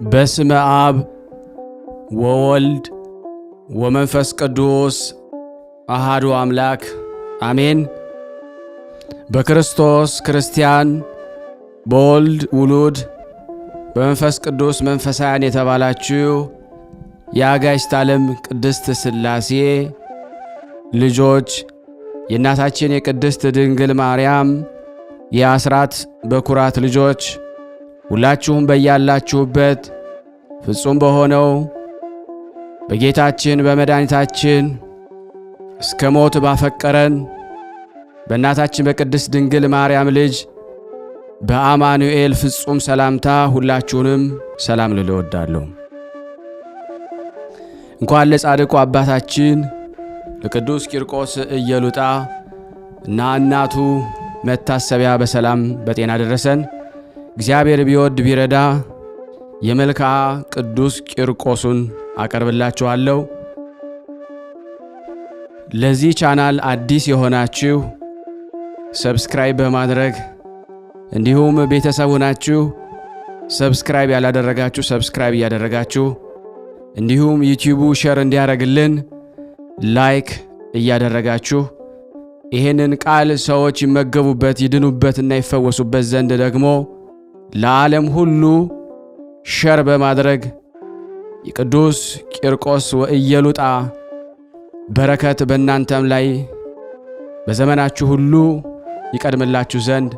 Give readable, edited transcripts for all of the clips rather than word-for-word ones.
በስመ አብ ወወልድ ወመንፈስ ቅዱስ አሐዱ አምላክ አሜን። በክርስቶስ ክርስቲያን፣ በወልድ ውሉድ፣ በመንፈስ ቅዱስ መንፈሳውያን የተባላችሁ የአጋዕዝተ ዓለም ቅድስት ሥላሴ ልጆች የእናታችን የቅድስት ድንግል ማርያም የአስራት በኩራት ልጆች ሁላችሁም በያላችሁበት ፍጹም በሆነው በጌታችን በመድኃኒታችን እስከ ሞት ባፈቀረን በእናታችን በቅድስት ድንግል ማርያም ልጅ በአማኑኤል ፍጹም ሰላምታ ሁላችሁንም ሰላም ልል እወዳለሁ። እንኳን ለጻድቁ አባታችን ለቅዱስ ቂርቆስ ኢየሉጣ እና እናቱ መታሰቢያ በሰላም በጤና ደረሰን። እግዚአብሔር ቢወድ ቢረዳ የመልክዓ ቅዱስ ቂርቆስን አቀርብላችኋለሁ። ለዚህ ቻናል አዲስ የሆናችሁ ሰብስክራይብ በማድረግ እንዲሁም ቤተሰብ ሆናችሁ ሰብስክራይብ ያላደረጋችሁ ሰብስክራይብ እያደረጋችሁ እንዲሁም ዩቲዩቡ ሼር እንዲያደርግልን ላይክ እያደረጋችሁ ይሄንን ቃል ሰዎች ይመገቡበት ይድኑበትና ይፈወሱበት ዘንድ ደግሞ ለዓለም ሁሉ ሸር በማድረግ የቅዱስ ቂርቆስ ወኢየሉጣ በረከት በእናንተም ላይ በዘመናችሁ ሁሉ ይቀድምላችሁ ዘንድ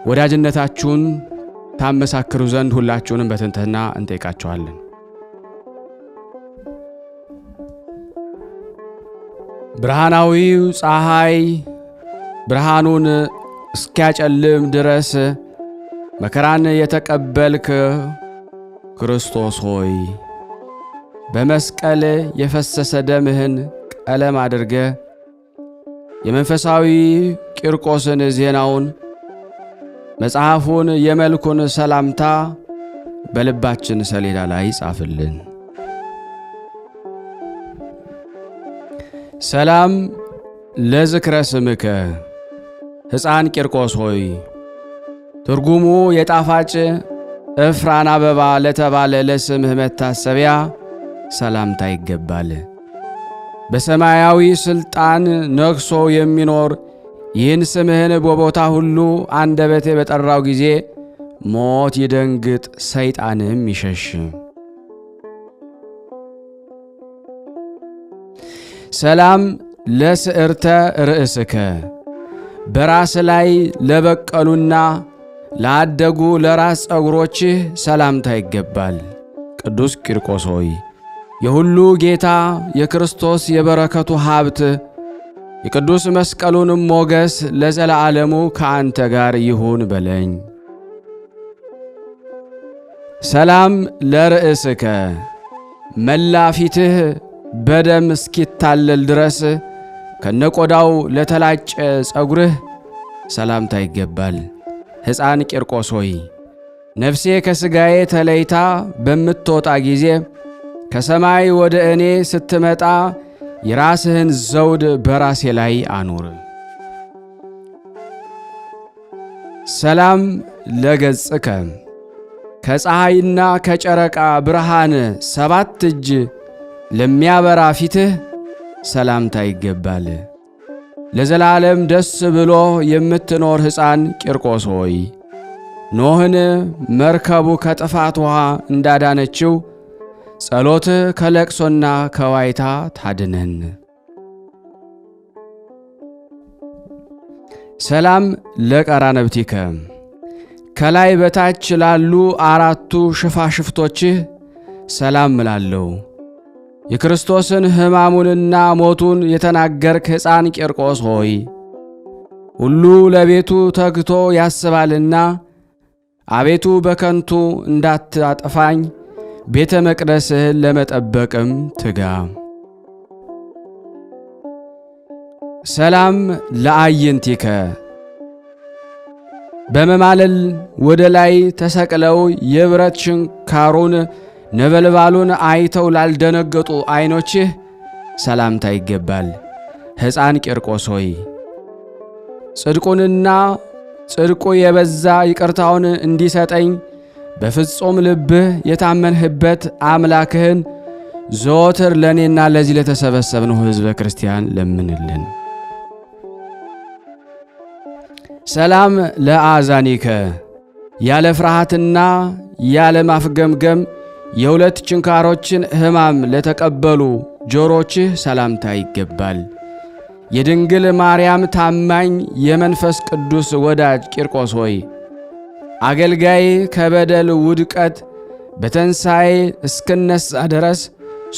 ወዳጅነታችሁን ታመሳክሩ ዘንድ ሁላችሁንም በትህትና እንጠይቃችኋለን። ብርሃናዊው ፀሐይ ብርሃኑን እስኪያጨልም ድረስ መከራን የተቀበልክ ክርስቶስ ሆይ በመስቀል የፈሰሰ ደምህን ቀለም አድርገ የመንፈሳዊ ቂርቆስን ዜናውን መጽሐፉን የመልኩን ሰላምታ በልባችን ሰሌዳ ላይ ጻፍልን። ሰላም ለዝክረ ስምከ ሕፃን ቂርቆስ ሆይ ትርጉሙ የጣፋጭ እፍራን አበባ ለተባለ ለስምህ መታሰቢያ ሰላምታ ይገባል። በሰማያዊ ሥልጣን ነግሶ የሚኖር ይህን ስምህን በቦታ ሁሉ አንደበቴ በጠራው ጊዜ ሞት ይደንግጥ ሰይጣንም ይሸሽ። ሰላም ለስዕርተ ርእስከ በራስ ላይ ለበቀሉና ላደጉ ለራስ ጸጉሮችህ ሰላምታ ይገባል። ቅዱስ ቂርቆስ ሆይ የሁሉ ጌታ የክርስቶስ የበረከቱ ሀብት የቅዱስ መስቀሉንም ሞገስ ለዘላለሙ ከአንተ ጋር ይሁን በለኝ። ሰላም ለርእስከ መላ ፊትህ በደም እስኪታለል ድረስ ከነቆዳው ለተላጨ ጸጉርህ ሰላምታ ይገባል። ሕፃን ቂርቆስ ሆይ ነፍሴ ከሥጋዬ ተለይታ በምትወጣ ጊዜ ከሰማይ ወደ እኔ ስትመጣ የራስህን ዘውድ በራሴ ላይ አኑር። ሰላም ለገጽከ ከፀሐይና ከጨረቃ ብርሃን 7 እጅ ለሚያበራ ፊትህ ሰላምታ ይገባል። ለዘላለም ደስ ብሎ የምትኖር ሕፃን ቂርቆስ ሆይ ኖህን መርከቡ ከጥፋት ውሃ እንዳዳነችው ጸሎትህ ከለቅሶና ከዋይታ ታድነን። ሰላም ለቀራነብቲከ ከላይ በታች ላሉ 4ቱ ሽፋሽፍቶችህ ሰላም እላለሁ። የክርስቶስን ሕማሙንና ሞቱን የተናገርክ ሕፃን ቂርቆስ ሆይ ሁሉ ለቤቱ ተግቶ ያስባልና አቤቱ በከንቱ እንዳታጠፋኝ ቤተ መቅደስህን ለመጠበቅም ትጋ። ሰላም ለአዕይንቲከ በመማለል ወደ ላይ ተሰቅለው የብረት ችንካሩን ነበልባሉን አይተው ላልደነገጡ ዓይኖችህ ሰላምታ ይገባል። ሕፃን ቂርቆስ ሆይ ጽድቁንና ጽድቁ የበዛ ይቅርታውን እንዲሰጠኝ በፍጹም ልብህ የታመንህበት አምላክህን ዘወትር ለእኔና ለዚህ ለተሰበሰብነው ሕዝበ ክርስቲያን ለምንልን። ሰላም ለአዛኒከ ያለ ፍርሃትና ያለ ማፍገምገም የሁለት ችንካሮችን ሕማም ለተቀበሉ ጆሮችህ ሰላምታ ይገባል። የድንግል ማርያም ታማኝ የመንፈስ ቅዱስ ወዳጅ ቂርቆስ ሆይ አገልጋይ ከበደል ውድቀት በተንሣኤ እስክነሳ ድረስ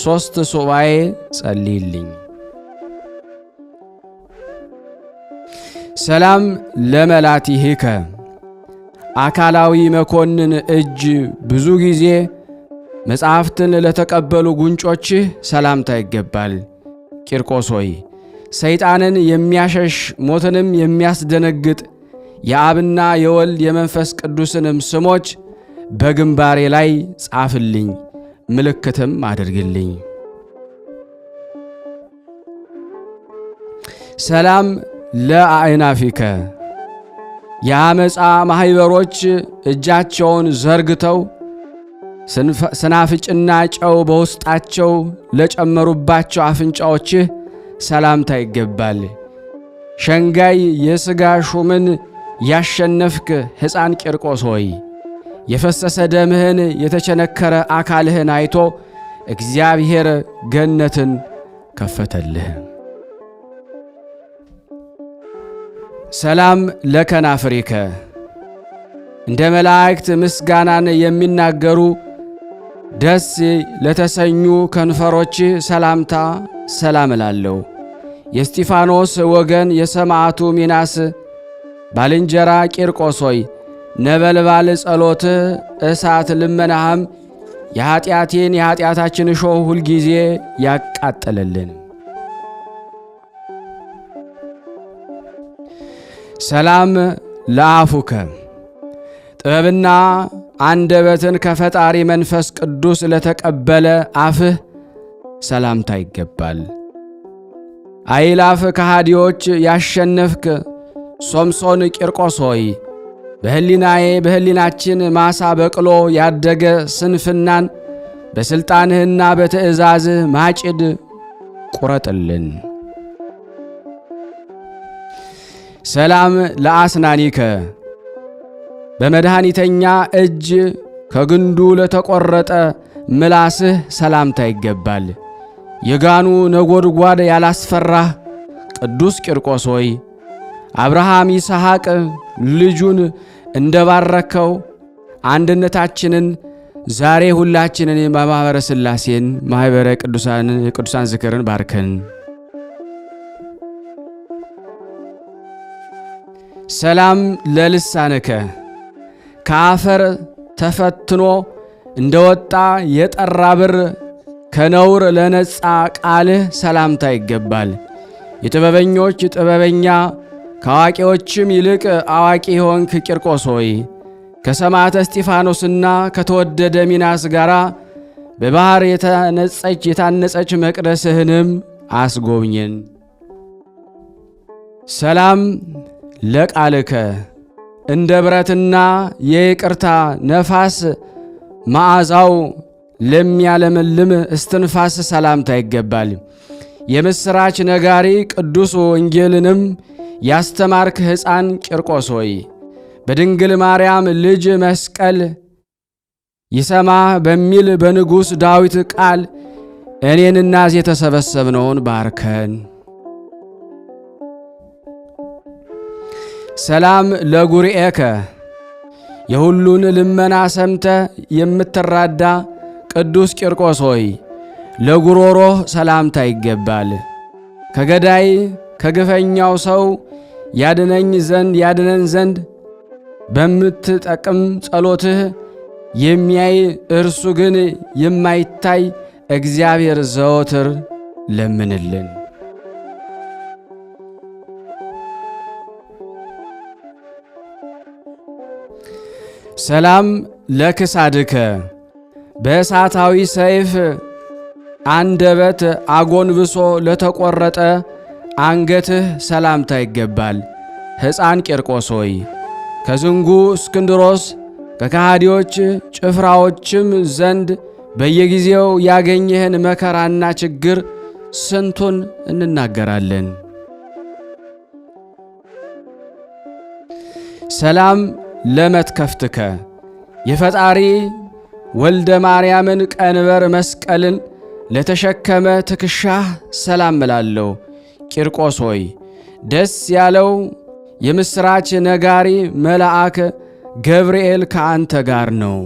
3 ሱባኤ ጸልይልኝ። ሰላም ለመላቲሂከ አካላዊ መኮንን እጅ ብዙ ጊዜ መጻሕፍትን ለተቀበሉ ጉንጮችህ ሰላምታ ይገባል። ቂርቆስ ሆይ ሰይጣንን የሚያሸሽ ሞትንም የሚያስደነግጥ የአብና የወልድ የመንፈስ ቅዱስንም ስሞች በግንባሬ ላይ ጻፍልኝ፣ ምልክትም አድርግልኝ። ሰላም ለአእናፊከ የአመፃ ማኅበሮች እጃቸውን ዘርግተው ስናፍጭና ጨው በውስጣቸው ለጨመሩባቸው አፍንጫዎችህ ሰላምታ ይገባል። ሸንጋይ የሥጋ ሹምን ያሸነፍክ ሕፃን ቂርቆስ ሆይ የፈሰሰ ደምህን የተቸነከረ አካልህን አይቶ እግዚአብሔር ገነትን ከፈተልህ። ሰላም ለከናፍሪከ እንደ መላእክት ምስጋናን የሚናገሩ ደስ ለተሰኙ ከንፈሮች ሰላምታ ሰላም እላለሁ። የእስጢፋኖስ ወገን የሰማዕቱ ሚናስ ባልንጀራ ቂርቆስ ሆይ ነበልባል ጸሎት እሳት ልመናህም የኀጢአታችን እሾህ ሁልጊዜ ያቃጥልልን። ሰላም ለአፉከ ጥበብና አንደበትን ከፈጣሪ መንፈስ ቅዱስ ለተቀበለ አፍህ ሰላምታ ይገባል። አይላፍ ከሃዲዎች ያሸነፍክ ሶምሶን ቂርቆስ ሆይ በሕሊናችን ማሳ በቅሎ ያደገ ስንፍናን በሥልጣንህና በትእዛዝህ ማጭድ ቁረጥልን። ሰላም ለአስናኒከ በመድኃኒተኛ እጅ ከግንዱ ለተቈረጠ ምላስህ ሰላምታ ይገባል። የጋኑ ነጎድጓድ ያላስፈራህ ቅዱስ ቂርቆስ ሆይ አብርሃም ይስሐቅ ልጁን እንደባረከው አንድነታችንን ዛሬ ሁላችንን በማኅበረ ሥላሴን ማኅበረ ቅዱሳን ዝክርን ባርከን። ሰላም ለልሳንከ ከአፈር ተፈትኖ እንደወጣ የጠራ ብር ከነውር ለነጻ ቃልህ ሰላምታ ይገባል። የጥበበኞች ጥበበኛ ከአዋቂዎችም ይልቅ አዋቂ ሆንክ ቂርቆስ ሆይ ከሰማዕተ እስጢፋኖስና ከተወደደ ሚናስ ጋር በባሕር የታነጸች መቅደስህንም አስጎብኝን። ሰላም ለቃልከ እንደ ብረትና የይቅርታ ነፋስ መዓዛው ለሚያለመልም እስትንፋስ ሰላምታ ይገባል። የምሥራች ነጋሪ ቅዱስ ወንጌልንም ያስተማርክ ሕፃን ቂርቆስ ሆይ በድንግል ማርያም ልጅ መስቀል ይሰማ በሚል በንጉሥ ዳዊት ቃል እኔንና የተሰበሰብነውን ባርከን። ሰላም ለጉርኤከ የሁሉን ልመና ሰምተ የምትራዳ ቅዱስ ቂርቆስ ሆይ ለጉሮሮህ ሰላምታ ይገባል። ከገዳይ ከግፈኛው ሰው ያድነን ዘንድ በምትጠቅም ጸሎትህ የሚያይ እርሱ ግን የማይታይ እግዚአብሔር ዘወትር ለምንልን። ሰላም ለክሳድከ በእሳታዊ ሰይፍ አንደበት አጎንብሶ ለተቆረጠ አንገትህ ሰላምታ ይገባል። ሕፃን ቂርቆስ ሆይ ከዝንጉ እስክንድሮስ ከከሃዲዎች ጭፍራዎችም ዘንድ በየጊዜው ያገኘህን መከራና ችግር ስንቱን እንናገራለን። ሰላም ለመትከፍትከ የፈጣሪ ወልደ ማርያምን ቀንበር መስቀልን ለተሸከመ ትከሻህ ሰላም እላለሁ። ቂርቆስ ሆይ ደስ ያለው የምስራች ነጋሪ መልአክ ገብርኤል ከአንተ ጋር ነው።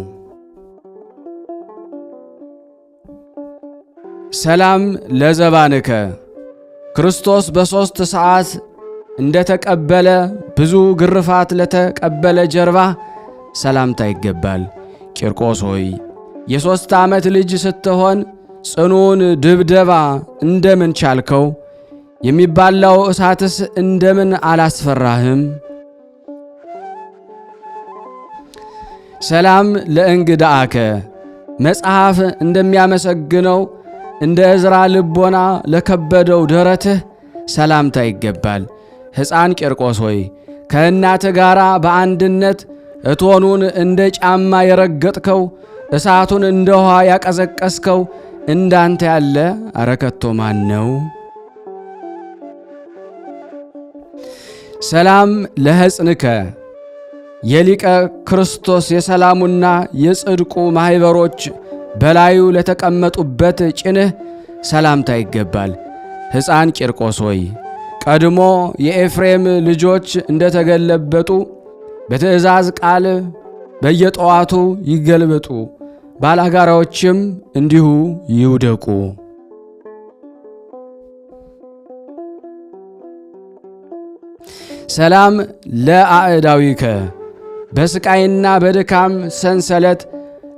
ሰላም ለዘባንከ ክርስቶስ በሦስት ሰዓት እንደ ተቀበለ ብዙ ግርፋት ለተቀበለ ጀርባ ሰላምታ ይገባል። ቂርቆስ ሆይ የ3 ዓመት ልጅ ስትሆን ጽኑን ድብደባ እንደምን ቻልከው? የሚባላው እሳትስ እንደምን አላስፈራህም? ሰላም ለእንግዳአከ መጽሐፍ እንደሚያመሰግነው እንደ ዕዝራ ልቦና ለከበደው ደረትህ ሰላምታ ይገባል። ሕፃን ቂርቆስ ሆይ ከእናትህ ጋር በአንድነት እቶኑን እንደ ጫማ የረገጥከው እሳቱን እንደ ውሃ ያቀዘቀስከው እንዳንተ ያለ አረከቶ ማን ነው? ሰላም ለሕፅንከ የሊቀ ክርስቶስ የሰላሙና የጽድቁ ማኅበሮች በላዩ ለተቀመጡበት ጭንህ ሰላምታ ይገባል። ሕፃን ቂርቆስ ሆይ ቀድሞ የኤፍሬም ልጆች እንደተገለበጡ በትእዛዝ ቃል በየጠዋቱ ይገልበጡ፣ ባላጋራዎችም እንዲሁ ይውደቁ። ሰላም ለአዕዳዊከ በስቃይና በድካም ሰንሰለት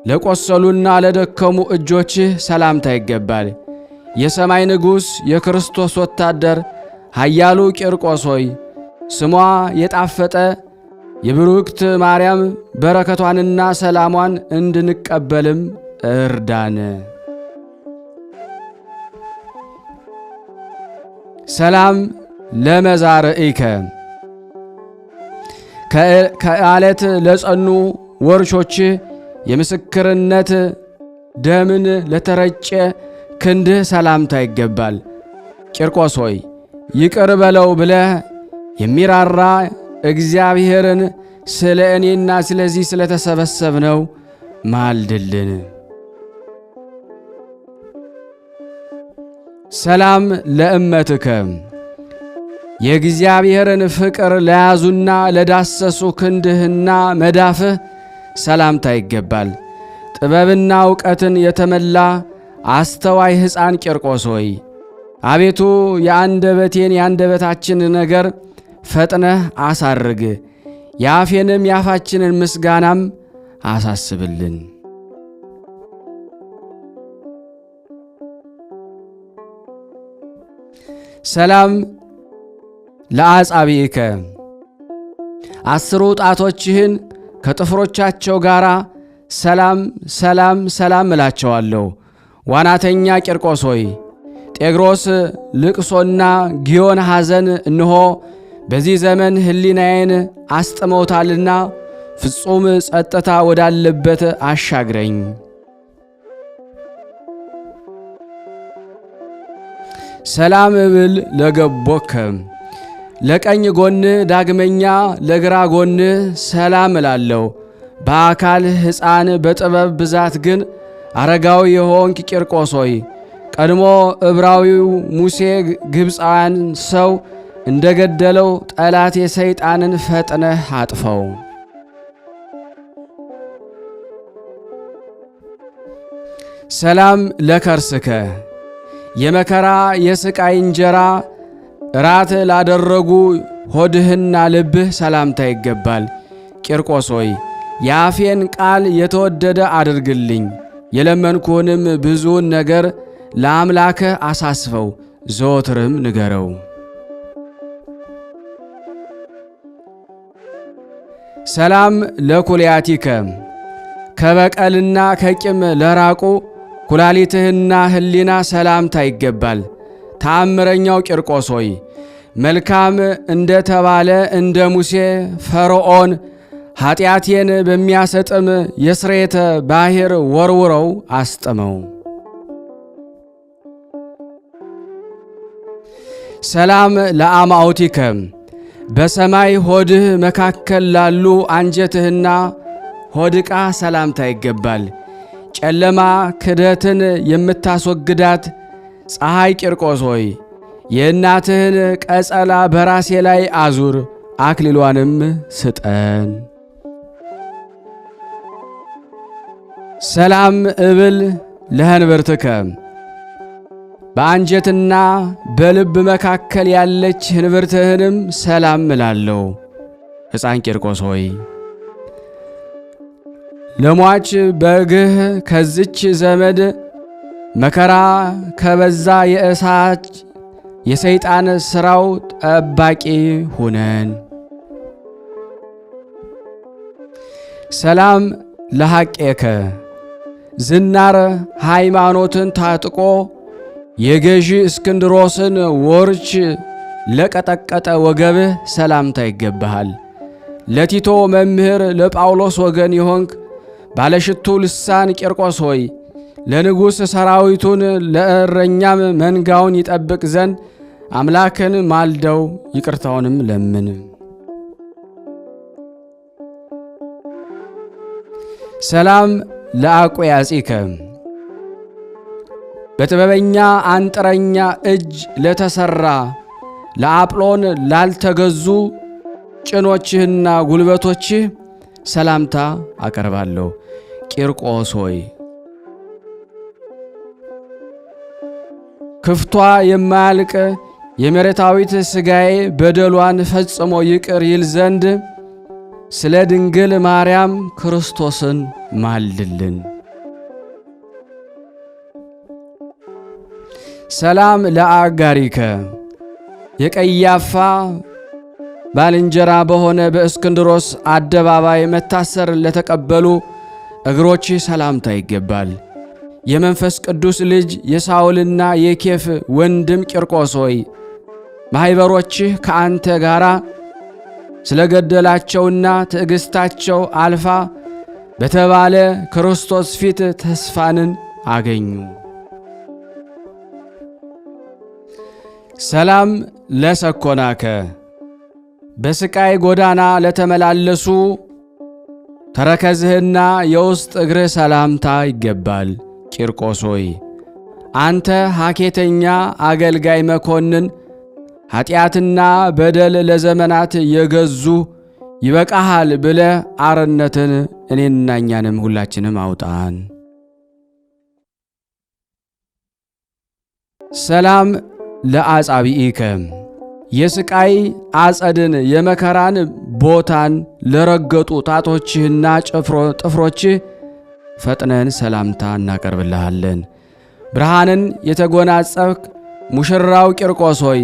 ለቆሰሉና ለደከሙ እጆችህ ሰላምታ ይገባል። የሰማይ ንጉሥ የክርስቶስ ወታደር ኃያሉ ቂርቆስ ሆይ ስሟ የጣፈጠ የብሩክት ማርያም በረከቷንና ሰላሟን እንድንቀበልም እርዳን። ሰላም ለመዛርኢከ ከዓለት ለጸኑ ወርቾችህ የምስክርነት ደምን ለተረጨ ክንድህ ሰላምታ ይገባል። ቂርቆስ ሆይ ይቅር በለው ብለህ የሚራራ እግዚአብሔርን ስለ እኔና ስለዚህ ስለተሰበሰብነው ማልድልን። ሰላም ለእመትከ የእግዚአብሔርን ፍቅር ለያዙና ለዳሰሱ ክንድህና መዳፍህ ሰላምታ ይገባል። ጥበብና ዕውቀትን የተመላ አስተዋይ ሕፃን ቂርቆስ ሆይ አቤቱ የአንደበቴን የአንደበታችን ነገር ፈጥነህ አሳርግ፣ የአፌንም የአፋችንን ምስጋናም አሳስብልን። ሰላም ለአጻብዒከ 10 ጣቶችህን ከጥፍሮቻቸው ጋር ሰላም ሰላም ሰላም እላቸዋለሁ። ዋናተኛ ቂርቆስ ሆይ ጤግሮስ ልቅሶና ጊዮን ሐዘን እንሆ በዚህ ዘመን ሕሊናዬን አስጥመውታልና ፍጹም ጸጥታ ወዳለበት አሻግረኝ። ሰላም እብል ለገቦከ ለቀኝ ጎን ዳግመኛ ለግራ ጎን ሰላም እላለሁ። በአካል ሕፃን በጥበብ ብዛት ግን አረጋዊ የሆንክ ቂርቆስ ሆይ ቀድሞ ዕብራዊው ሙሴ ግብፃውያን ሰው እንደገደለው ጠላት የሰይጣንን ፈጥነህ አጥፈው። ሰላም ለከርስከ የመከራ የስቃይ እንጀራ ራት ላደረጉ ሆድህና ልብህ ሰላምታ ይገባል። ቂርቆስ ሆይ የአፌን ቃል የተወደደ አድርግልኝ፣ የለመንኩህንም ብዙውን ነገር ለአምላክህ አሳስበው፣ ዘወትርም ንገረው። ሰላም ለኩልያቲከ ከበቀልና ከቂም ለራቁ ኩላሊትህና ሕሊና ሰላምታ ይገባል። ተአምረኛው ቂርቆስ ሆይ መልካም እንደ ተባለ እንደ ሙሴ ፈርዖን ኃጢአቴን በሚያሰጥም የስርየተ ባሕር ወርውረው አስጥመው። ሰላም ለአማውቲከ በሰማይ ሆድህ መካከል ላሉ አንጀትህና ሆድቃ ሰላምታ ይገባል። ጨለማ ክደትን የምታስወግዳት ፀሐይ ቂርቆስ ሆይ የእናትህን ቀጸላ በራሴ ላይ አዙር፣ አክሊሏንም ስጠን። ሰላም እብል ለህንብርትከ በአንጀትና በልብ መካከል ያለች ህንብርትህንም ሰላም እላለሁ። ሕፃን ቂርቆስ ሆይ ለሟች በግህ ከዝች ዘመድ መከራ ከበዛ የእሳት የሰይጣን ሥራው ጠባቂ ሁነን። ሰላም ለሐቄከ ዝናር ሃይማኖትን ታጥቆ የገዢ እስክንድሮስን ወርች ለቀጠቀጠ ወገብህ ሰላምታ ይገባሃል። ለቲቶ መምህር ለጳውሎስ ወገን የሆንክ ባለሽቱ ልሳን ቂርቆስ ሆይ ለንጉሥ ሰራዊቱን ለእረኛም መንጋውን ይጠብቅ ዘንድ አምላክን ማልደው ይቅርታውንም ለምን። ሰላም ለአቆያጺከ በጥበበኛ አንጥረኛ እጅ ለተሰራ ለአጵሎን ላልተገዙ ጭኖችህና ጉልበቶችህ ሰላምታ አቀርባለሁ። ቂርቆስ ሆይ ክፍቷ የማያልቅ የመሬታዊት ሥጋዬ በደሏን ፈጽሞ ይቅር ይል ዘንድ ስለ ድንግል ማርያም ክርስቶስን ማልልን። ሰላም ለአጋሪከ የቀያፋ ባልንጀራ በሆነ በእስክንድሮስ አደባባይ መታሰር ለተቀበሉ እግሮችህ ሰላምታ ይገባል። የመንፈስ ቅዱስ ልጅ የሳውልና የኬፍ ወንድም ቂርቆስ ሆይ ማኅበሮችህ ከአንተ ጋር ስለ ገደላቸውና ትዕግሥታቸው አልፋ በተባለ ክርስቶስ ፊት ተስፋንን አገኙ። ሰላም ለሰኮናከ በስቃይ ጎዳና ለተመላለሱ ተረከዝህና የውስጥ እግርህ ሰላምታ ይገባል። ቂርቆስ ሆይ አንተ ሐኬተኛ አገልጋይ መኮንን ኀጢአትና በደል ለዘመናት የገዙ ይበቃሃል ብለ አርነትን እኔንና እኛንም ሁላችንም አውጣን። ሰላም ለአጻብኢከ የስቃይ አጸድን የመከራን ቦታን ለረገጡ ጣቶችህና ጥፍሮችህ ፈጥነን ሰላምታ እናቀርብልሃለን። ብርሃንን የተጎናጸፍክ ሙሽራው ቂርቆስ ሆይ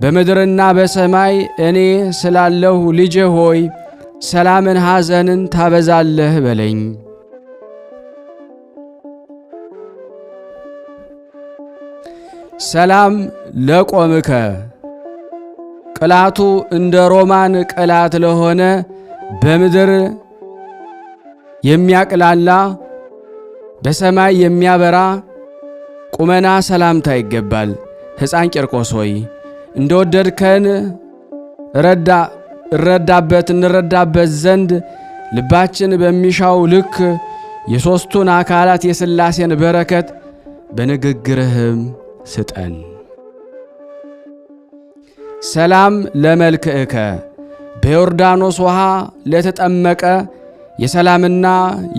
በምድርና በሰማይ እኔ ስላለሁ ልጄ ሆይ ሰላምን ሐዘንን ታበዛለህ በለኝ። ሰላም ለቆምከ ቅላቱ እንደ ሮማን ቅላት ለሆነ በምድር የሚያቅላላ በሰማይ የሚያበራ ቁመና ሰላምታ ይገባል። ሕፃን ቂርቆስ ሆይ እንደወደድከን እንረዳበት ዘንድ ልባችን በሚሻው ልክ የሦስቱን አካላት የሥላሴን በረከት በንግግርህም ስጠን። ሰላም ለመልክዕከ በዮርዳኖስ ውሃ ለተጠመቀ የሰላምና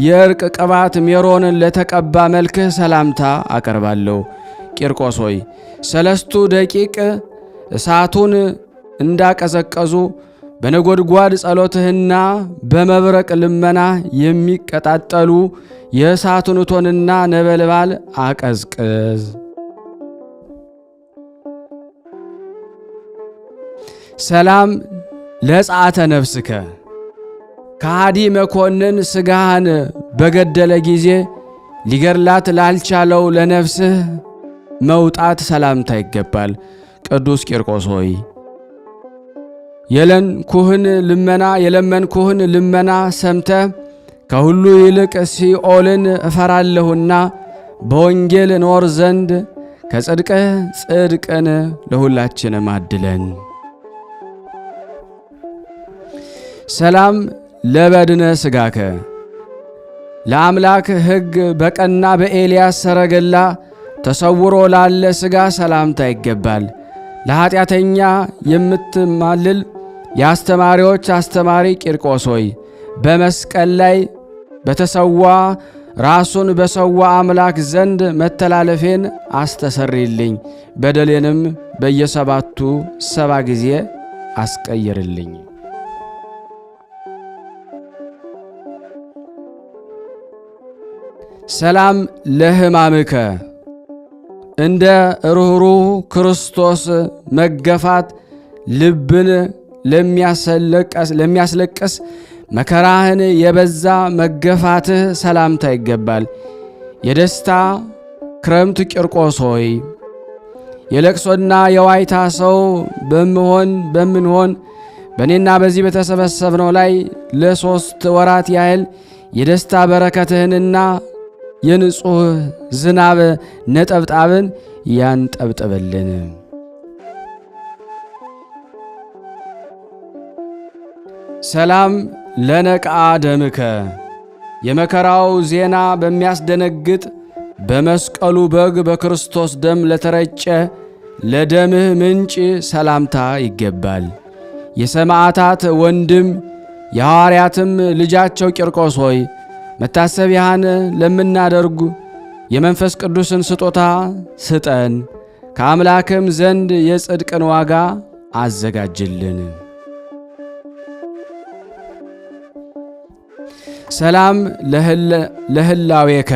የእርቅ ቅባት ሜሮንን ለተቀባ መልክህ ሰላምታ አቀርባለሁ። ቂርቆስ ሆይ ሰለስቱ ደቂቅ እሳቱን እንዳቀዘቀዙ በነጎድጓድ ጸሎትህና በመብረቅ ልመና የሚቀጣጠሉ የእሳቱን እቶንና ነበልባል አቀዝቅዝ። ሰላም ለጸአተ ነፍስከ ከሃዲ መኮንን ሥጋህን በገደለ ጊዜ ሊገድላት ላልቻለው ለነፍስህ መውጣት ሰላምታ ይገባል። ቅዱስ ቂርቆስ ሆይ የለመንኩህን ልመና ሰምተ ከሁሉ ይልቅ ሲኦልን እፈራለሁና በወንጌል ኖር ዘንድ ከጽድቅህ ጽድቅን ለሁላችንም አድለን። ሰላም ለበድነ ሥጋከ ለአምላክ ሕግ በቀና በኤልያስ ሰረገላ ተሰውሮ ላለ ሥጋ ሰላምታ ይገባል። ለኀጢአተኛ የምትማልል የአስተማሪዎች አስተማሪ ቂርቆስ ሆይ በመስቀል ላይ በተሰዋ ራሱን በሰዋ አምላክ ዘንድ መተላለፌን አስተሰርይልኝ፣ በደሌንም በየ7ቱ 7 ጊዜ አስቀይርልኝ። ሰላም ለሕማምከ እንደ ርኅሩህ ክርስቶስ መገፋት ልብን ለሚያስለቅስ መከራህን የበዛ መገፋትህ ሰላምታ ይገባል። የደስታ ክረምት ቂርቆስ ሆይ የለቅሶና የዋይታ ሰው በምንሆን በእኔና በዚህ በተሰበሰብነው ላይ ለ3 ወራት ያህል የደስታ በረከትህንና የንጹሕ ዝናብ ነጠብጣብን ያንጠብጥብልን። ሰላም ለነቃ ደምከ የመከራው ዜና በሚያስደነግጥ በመስቀሉ በግ በክርስቶስ ደም ለተረጨ ለደምህ ምንጭ ሰላምታ ይገባል። የሰማዕታት ወንድም የሐዋርያትም ልጃቸው ቂርቆስ ሆይ መታሰቢያህን ለምናደርጉ የመንፈስ ቅዱስን ስጦታ ስጠን፣ ከአምላክም ዘንድ የጽድቅን ዋጋ አዘጋጅልን። ሰላም ለህላዌከ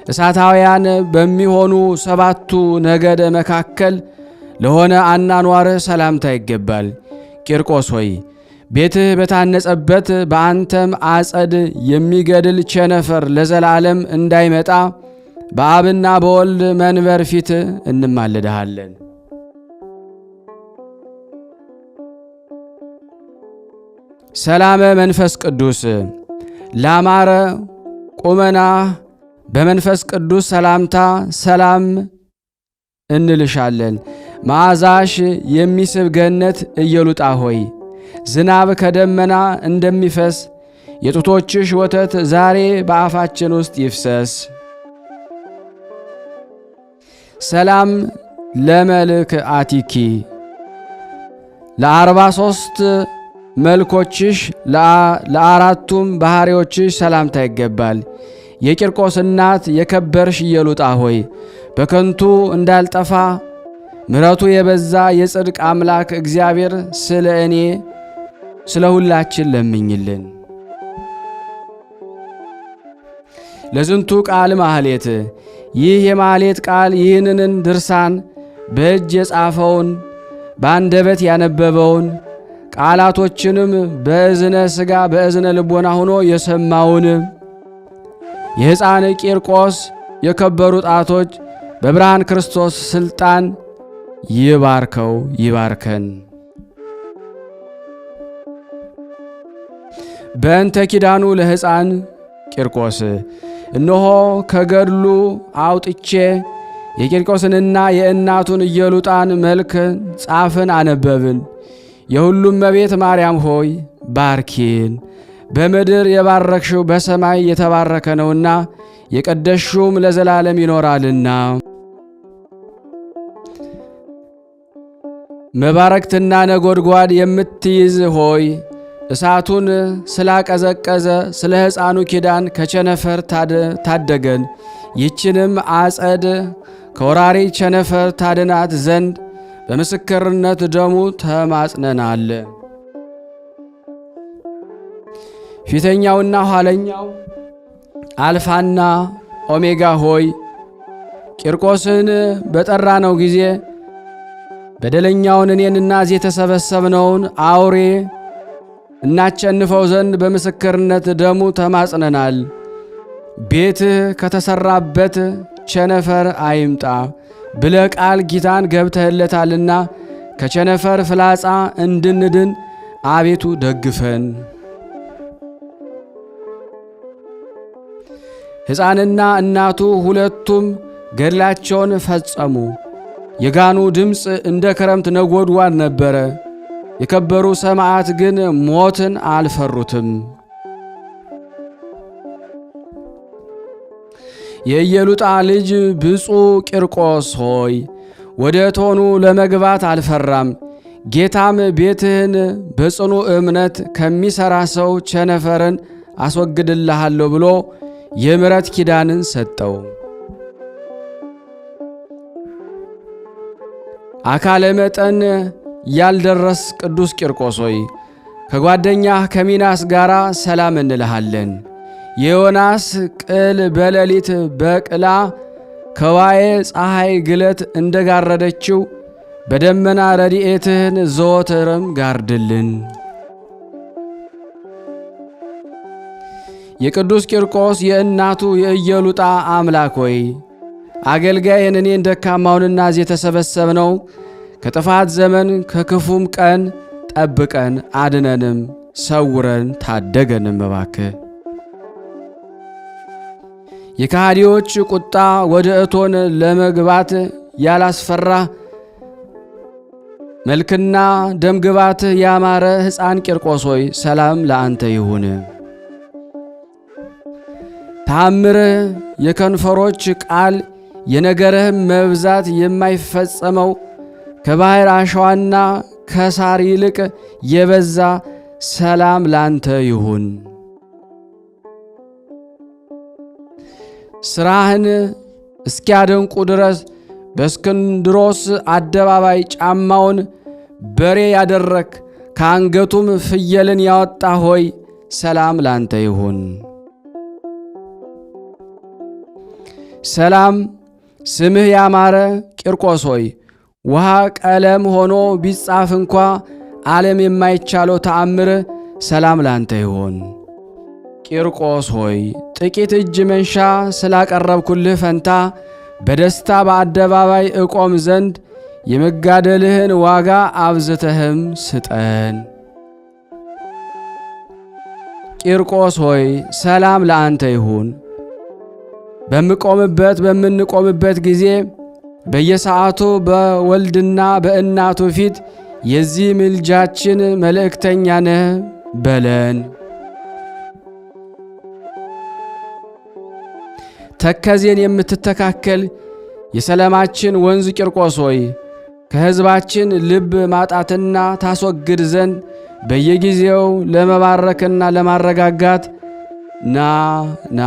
እሳታውያን በሚሆኑ 7ቱ ነገደ መካከል ለሆነ አናኗርህ ሰላምታ ይገባል። ቂርቆስ ሆይ ቤትህ በታነጸበት በአንተም አጸድ የሚገድል ቸነፈር ለዘላለም እንዳይመጣ በአብና በወልድ መንበር ፊት እንማልድሃለን። ሰላመ መንፈስ ቅዱስ ላማረ ቁመና በመንፈስ ቅዱስ ሰላምታ ሰላም እንልሻለን። መዓዛሽ የሚስብ ገነት ኢየሉጣ ሆይ ዝናብ ከደመና እንደሚፈስ የጡቶችሽ ወተት ዛሬ በአፋችን ውስጥ ይፍሰስ። ሰላም ለመልክ አቲኪ ለ43 መልኮችሽ ለአራቱም ባህሪዎችሽ ሰላምታ ይገባል። የቂርቆስ እናት የከበርሽ ኢየሉጣ ሆይ በከንቱ እንዳልጠፋ ምሕረቱ የበዛ የጽድቅ አምላክ እግዚአብሔር ስለ እኔ ስለ ሁላችን ለምኝልን። ለዝንቱ ቃል ማህሌት ይህ የማህሌት ቃል ይህንን ድርሳን በእጅ የጻፈውን በአንደበት ያነበበውን ቃላቶችንም በእዝነ ሥጋ በእዝነ ልቦና ሆኖ የሰማውን የሕፃን ቂርቆስ የከበሩ ጣቶች በብርሃን ክርስቶስ ሥልጣን ይባርከው ይባርከን። በእንተ ኪዳኑ ለሕፃን ቂርቆስ እነሆ ከገድሉ አውጥቼ የቂርቆስንና የእናቱን ኢየሉጣን መልክ ጻፍን አነበብን። የሁሉም እመቤት ማርያም ሆይ ባርኪን። በምድር የባረክሽው በሰማይ የተባረከ ነውና የቀደስሽውም ለዘላለም ይኖራልና። መባረክትና ነጎድጓድ የምትይዝ ሆይ እሳቱን ስላቀዘቀዘ ስለ ሕፃኑ ኪዳን ከቸነፈር ታደገን። ይችንም አጸድ ከወራሪ ቸነፈር ታድናት ዘንድ በምስክርነት ደሙ ተማጽነናል። ፊተኛውና ኋለኛው አልፋና ኦሜጋ ሆይ ቂርቆስን በጠራነው ጊዜ በደለኛውን እኔንና እዚህ የተሰበሰብነውን አውሬ እናቸንፈው ዘንድ በምስክርነት ደሙ ተማጽነናል። ቤትህ ከተሰራበት ቸነፈር አይምጣ ብለ ቃል ኪዳን ገብተህለታልና ከቸነፈር ፍላጻ እንድንድን አቤቱ ደግፈን። ሕፃንና እናቱ ሁለቱም ገድላቸውን ፈጸሙ። የጋኑ ድምፅ እንደ ክረምት ነጎድጓድ ነበረ። የከበሩ ሰማዕት ግን ሞትን አልፈሩትም። የኢየሉጣ ልጅ ብፁዕ ቂርቆስ ሆይ ወደ እቶኑ ለመግባት አልፈራም። ጌታም ቤትህን በጽኑ እምነት ከሚሠራ ሰው ቸነፈርን አስወግድልሃለሁ ብሎ የምሕረት ኪዳንን ሰጠው። አካለ መጠን ያልደረስ ቅዱስ ቂርቆስ ሆይ ከጓደኛህ ከሚናስ ጋር ሰላም እንልሃለን። የዮናስ ቅል በሌሊት በቅላ ከዋዬ ፀሐይ ግለት እንደጋረደችው በደመና ረድኤትህን ዘወትርም ጋርድልን። የቅዱስ ቂርቆስ የእናቱ የኢየሉጣ አምላክ ሆይ አገልጋይን እኔን ደካማውንና እዚህ የተሰበሰብነው ከጥፋት ዘመን ከክፉም ቀን ጠብቀን አድነንም ሰውረን ታደገንም እባክህ። የካህዲዎች ቁጣ ወደ እቶን ለመግባት ያላስፈራ መልክና ደምግባት ያማረ ሕፃን ቂርቆስ ሆይ ሰላም ለአንተ ይሁን። ታምርህ የከንፈሮች ቃል የነገርህም መብዛት የማይፈጸመው ከባሕር አሸዋና ከሳር ይልቅ የበዛ ሰላም ላንተ ይሁን። ሥራህን እስኪያደንቁ ድረስ በእስክንድሮስ አደባባይ ጫማውን በሬ ያደረክ ከአንገቱም ፍየልን ያወጣ ሆይ ሰላም ላንተ ይሁን። ሰላም ስምህ ያማረ ቂርቆስ ሆይ ውሃ ቀለም ሆኖ ቢጻፍ እንኳ ዓለም የማይቻለው ተአምር ሰላም ላንተ ይሁን። ቂርቆስ ሆይ ጥቂት እጅ መንሻ ስላቀረብኩልህ ፈንታ በደስታ በአደባባይ እቆም ዘንድ የመጋደልህን ዋጋ አብዝተህም ስጠን። ቂርቆስ ሆይ ሰላም ለአንተ ይሁን። በምንቆምበት ጊዜ በየሰዓቱ በወልድና በእናቱ ፊት የዚህ ምልጃችን መልእክተኛ ነህ በለን። ተከዜን የምትተካከል የሰላማችን ወንዝ ቂርቆስ ሆይ ከሕዝባችን ልብ ማጣትና ታስወግድ ዘንድ በየጊዜው ለመባረክና ለማረጋጋት ና።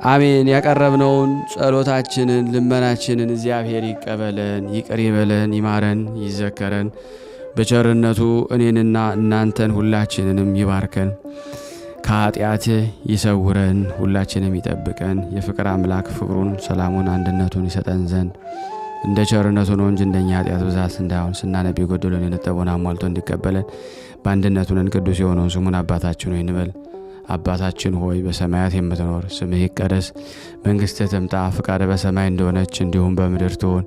አሜን። ያቀረብነውን ጸሎታችንን ልመናችንን እግዚአብሔር ይቀበለን፣ ይቅር ይበለን፣ ይማረን፣ ይዘከረን። በቸርነቱ እኔንና እናንተን ሁላችንንም ይባርከን፣ ከኃጢአት ይሰውረን፣ ሁላችንም ይጠብቀን። የፍቅር አምላክ ፍቅሩን፣ ሰላሙን፣ አንድነቱን ይሰጠን ዘንድ እንደ ቸርነቱ ነው እንጂ እንደኛ ኃጢአት ብዛት እንዳይሆን ስናነብ የጎደሉን የነጠበውን አሟልቶ እንዲቀበለን በአንድነቱ ነን። ቅዱስ የሆነውን ስሙን አባታችን ሆይ እንበል። አባታችን ሆይ በሰማያት የምትኖር ስምህ ይቀደስ፣ መንግሥትህ ትምጣ፣ ፍቃድህ በሰማይ እንደሆነች እንዲሁም በምድር ትሁን።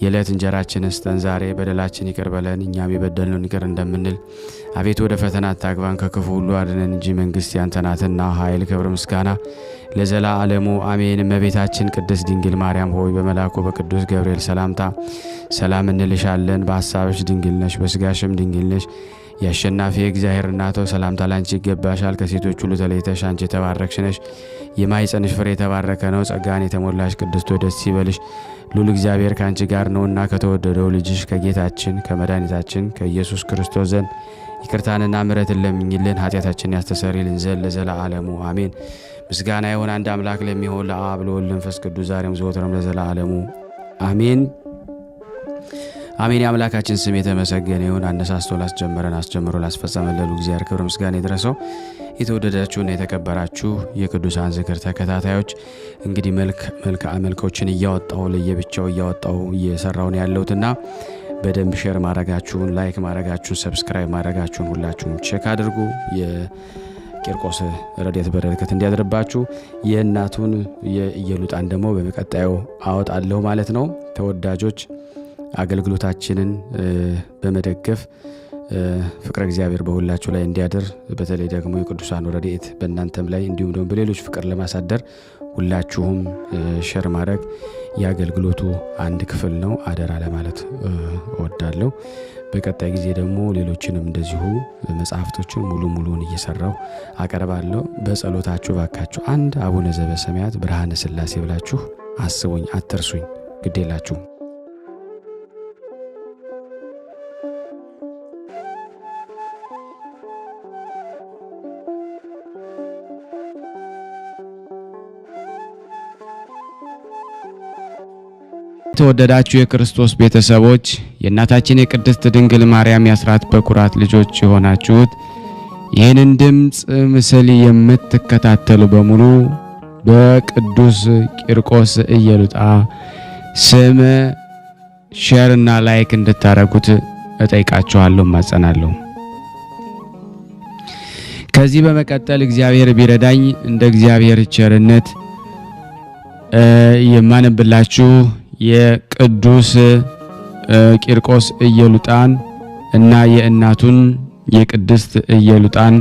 የዕለት እንጀራችንን ስጠን ዛሬ፣ በደላችን ይቅር በለን እኛም የበደልነውን ይቅር እንደምንል። አቤቱ ወደ ፈተና አታግባን ከክፉ ሁሉ አድነን እንጂ መንግሥት ያንተ ናትና ኃይል፣ ክብር፣ ምስጋና ለዘላለሙ አሜን። እመቤታችን ቅድስት ድንግል ማርያም ሆይ በመልአኩ በቅዱስ ገብርኤል ሰላምታ ሰላም እንልሻለን። በሐሳብሽ ድንግል ነሽ፣ በሥጋሽም ድንግል ነሽ። የአሸናፊ እግዚአብሔር እናቶ ሰላምታ ላንቺ ይገባሻል። ከሴቶች ሁሉ ተለይተሽ አንቺ የተባረክሽ ነሽ፣ የማኅፀንሽ ፍሬ የተባረከ ነው። ጸጋን የተሞላሽ ቅድስት ሆይ ደስ ይበልሽ፣ ሉል እግዚአብሔር ከአንቺ ጋር ነውና ከተወደደው ልጅሽ ከጌታችን ከመድኃኒታችን ከኢየሱስ ክርስቶስ ዘንድ ይቅርታንና ምሕረትን ለምኝልን ኃጢአታችንን ያስተሰርይልን ዘንድ ለዘላለሙ አሜን። ምስጋና ይሁን አንድ አምላክ ለሚሆን ለአብ ለወልድ ለመንፈስ ቅዱስ ዛሬም ዘወትርም ለዘላለሙ አሜን አሜን። የአምላካችን ስም የተመሰገነ ይሁን። አነሳስቶ ላስጀመረን አስጀምሮ ላስፈጸመን ለሉ እግዚአብሔር ክብር ምስጋና ይድረሰው። የተወደዳችሁና የተከበራችሁ የቅዱሳን ዝክር ተከታታዮች እንግዲህ መልኮችን እያወጣው ለየብቻው እያወጣው እየሰራውን ያለውትና በደንብ ሼር ማድረጋችሁን፣ ላይክ ማድረጋችሁን፣ ሰብስክራይብ ማድረጋችሁን ሁላችሁም ቼክ አድርጉ። የቂርቆስ ረድኤት በረከት እንዲያድርባችሁ። የእናቱን የኢየሉጣን ደግሞ በመቀጣዩ አወጣለሁ ማለት ነው። ተወዳጆች አገልግሎታችንን በመደገፍ ፍቅረ እግዚአብሔር በሁላችሁ ላይ እንዲያድር በተለይ ደግሞ የቅዱሳን ረድኤት በእናንተም ላይ እንዲሁም ደግሞ በሌሎች ፍቅር ለማሳደር ሁላችሁም ሼር ማድረግ የአገልግሎቱ አንድ ክፍል ነው። አደራ ለማለት እወዳለሁ። በቀጣይ ጊዜ ደግሞ ሌሎችንም እንደዚሁ መጽሐፍቶችን ሙሉን እየሰራው አቀርባለሁ። በጸሎታችሁ ባካችሁ አንድ አቡነ ዘበሰማያት ብርሃነ ሥላሴ ብላችሁ አስቡኝ፣ አትርሱኝ፣ ግዴላችሁ። የተወደዳችሁ የክርስቶስ ቤተሰቦች የእናታችን የቅድስት ድንግል ማርያም የአስራት በኩራት ልጆች የሆናችሁት ይህንን ድምፅ ምስል የምትከታተሉ በሙሉ በቅዱስ ቂርቆስ ኢየሉጣ ስም ሼርና ላይክ እንድታረጉት እጠይቃችኋለሁ፣ ማጸናለሁ። ከዚህ በመቀጠል እግዚአብሔር ቢረዳኝ እንደ እግዚአብሔር ቸርነት የማነብላችሁ የቅዱስ ቂርቆስ ኢየሉጣን እና የእናቱን የቅድስት ኢየሉጣን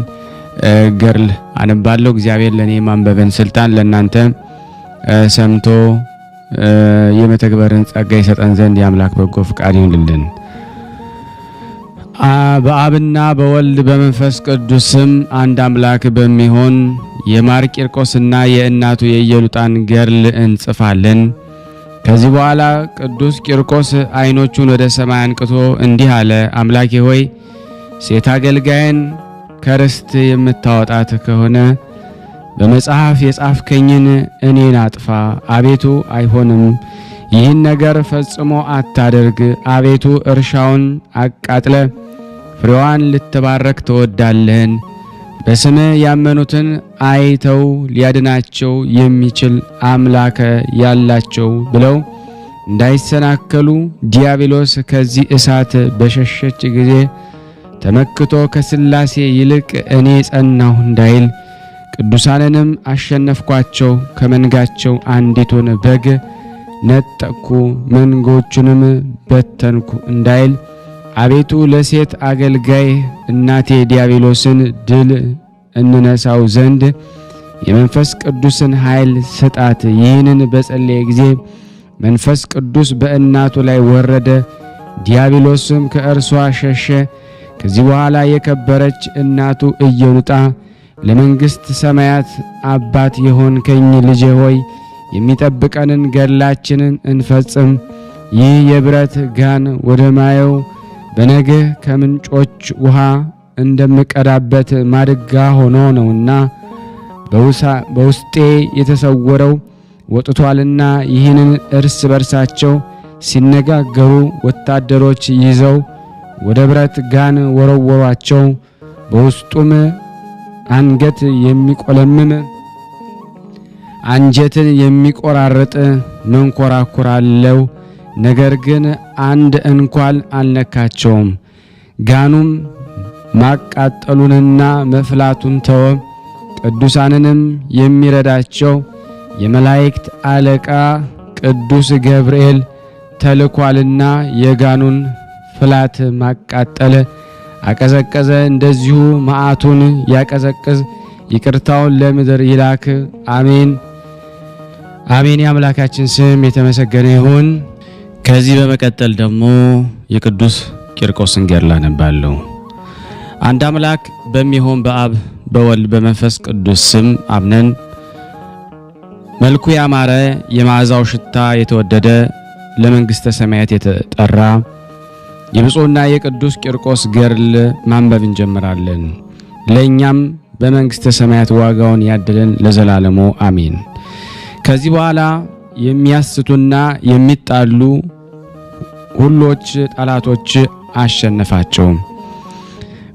ገርል አነባለሁ። እግዚአብሔር ለኔ ማንበብን ስልጣን ለእናንተ ሰምቶ የመተግበርን ጸጋ ይሰጠን ዘንድ የአምላክ በጎ ፍቃድ ይሁንልን። በአብና በወልድ በመንፈስ ቅዱስ ስም አንድ አምላክ በሚሆን የማር ቂርቆስና የእናቱ የኢየሉጣን ገርል እንጽፋለን። ከዚህ በኋላ ቅዱስ ቂርቆስ ዓይኖቹን ወደ ሰማይ አንቅቶ እንዲህ አለ። አምላኬ ሆይ ሴት አገልጋይን ከርስት የምታወጣት ከሆነ በመጽሐፍ የጻፍከኝን እኔን አጥፋ። አቤቱ አይሆንም፣ ይህን ነገር ፈጽሞ አታደርግ። አቤቱ እርሻውን አቃጥለ ፍሬዋን ልትባረክ ትወዳለህን። በስምህ ያመኑትን አይተው ሊያድናቸው የሚችል አምላክ ያላቸው ብለው እንዳይሰናከሉ ዲያብሎስ ከዚህ እሳት በሸሸች ጊዜ ተመክቶ ከሥላሴ ይልቅ እኔ ጸናሁ እንዳይል፣ ቅዱሳንንም አሸነፍኳቸው፣ ከመንጋቸው አንዲቱን በግ ነጠቅኩ፣ መንጎቹንም በተንኩ እንዳይል፣ አቤቱ ለሴት አገልጋይ እናቴ ዲያብሎስን ድል እንነሳው ዘንድ የመንፈስ ቅዱስን ኃይል ስጣት። ይህንን በጸለየ ጊዜ መንፈስ ቅዱስ በእናቱ ላይ ወረደ፣ ዲያብሎስም ከእርሷ ሸሸ። ከዚህ በኋላ የከበረች እናቱ ኢየሉጣ ለመንግሥት ሰማያት አባት የሆንከኝ ልጄ ሆይ የሚጠብቀንን ገድላችንን እንፈጽም። ይህ የብረት ጋን ወደ ማየው በነግህ ከምንጮች ውሃ እንደምቀዳበት ማድጋ ሆኖ ነውና በውስጤ የተሰወረው ወጥቷልና። ይህንን እርስ በርሳቸው ሲነጋገሩ ወታደሮች ይዘው ወደ ብረት ጋን ወረወሯቸው። በውስጡም አንገት የሚቆለምም አንጀትን የሚቆራርጥ መንኮራኩር አለው። ነገር ግን አንድ እንኳን አልነካቸውም። ጋኑም ማቃጠሉንና መፍላቱን ተወ። ቅዱሳንንም የሚረዳቸው የመላእክት አለቃ ቅዱስ ገብርኤል ተልኳልና የጋኑን ፍላት ማቃጠል አቀዘቀዘ። እንደዚሁ መዓቱን ያቀዘቅዝ፣ ይቅርታውን ለምድር ይላክ። አሜን አሜን። የአምላካችን ስም የተመሰገነ ይሁን። ከዚህ በመቀጠል ደግሞ የቅዱስ ቂርቆስን ገድል አነባለሁ። አንድ አምላክ በሚሆን በአብ በወልድ በመንፈስ ቅዱስ ስም አምነን መልኩ ያማረ የመዓዛው ሽታ የተወደደ ለመንግሥተ ሰማያት የተጠራ የብፁዕና የቅዱስ ቂርቆስ ገድል ማንበብ እንጀምራለን። ለእኛም በመንግሥተ ሰማያት ዋጋውን ያድለን ለዘላለሙ አሜን። ከዚህ በኋላ የሚያስቱና የሚጣሉ ሁሎች ጠላቶች አሸነፋቸው።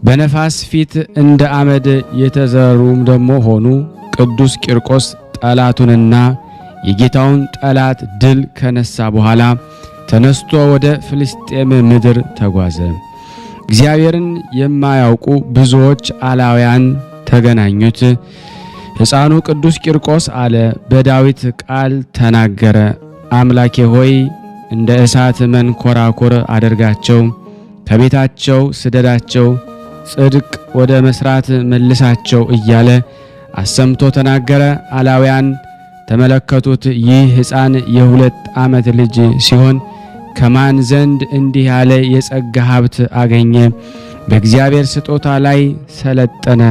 በነፋስ ፊት እንደ አመድ የተዘሩም ደሞ ሆኑ። ቅዱስ ቂርቆስ ጠላቱንና የጌታውን ጠላት ድል ከነሳ በኋላ ተነስቶ ወደ ፍልስጤም ምድር ተጓዘ። እግዚአብሔርን የማያውቁ ብዙዎች አላውያን ተገናኙት። ሕፃኑ ቅዱስ ቂርቆስ አለ፣ በዳዊት ቃል ተናገረ። አምላኬ ሆይ እንደ እሳት መንኮራኩር አድርጋቸው፣ ከቤታቸው ስደዳቸው፣ ጽድቅ ወደ መስራት መልሳቸው እያለ አሰምቶ ተናገረ። አላውያን ተመለከቱት። ይህ ሕፃን የ2 ዓመት ልጅ ሲሆን ከማን ዘንድ እንዲህ ያለ የጸጋ ሀብት አገኘ? በእግዚአብሔር ስጦታ ላይ ሰለጠነ፣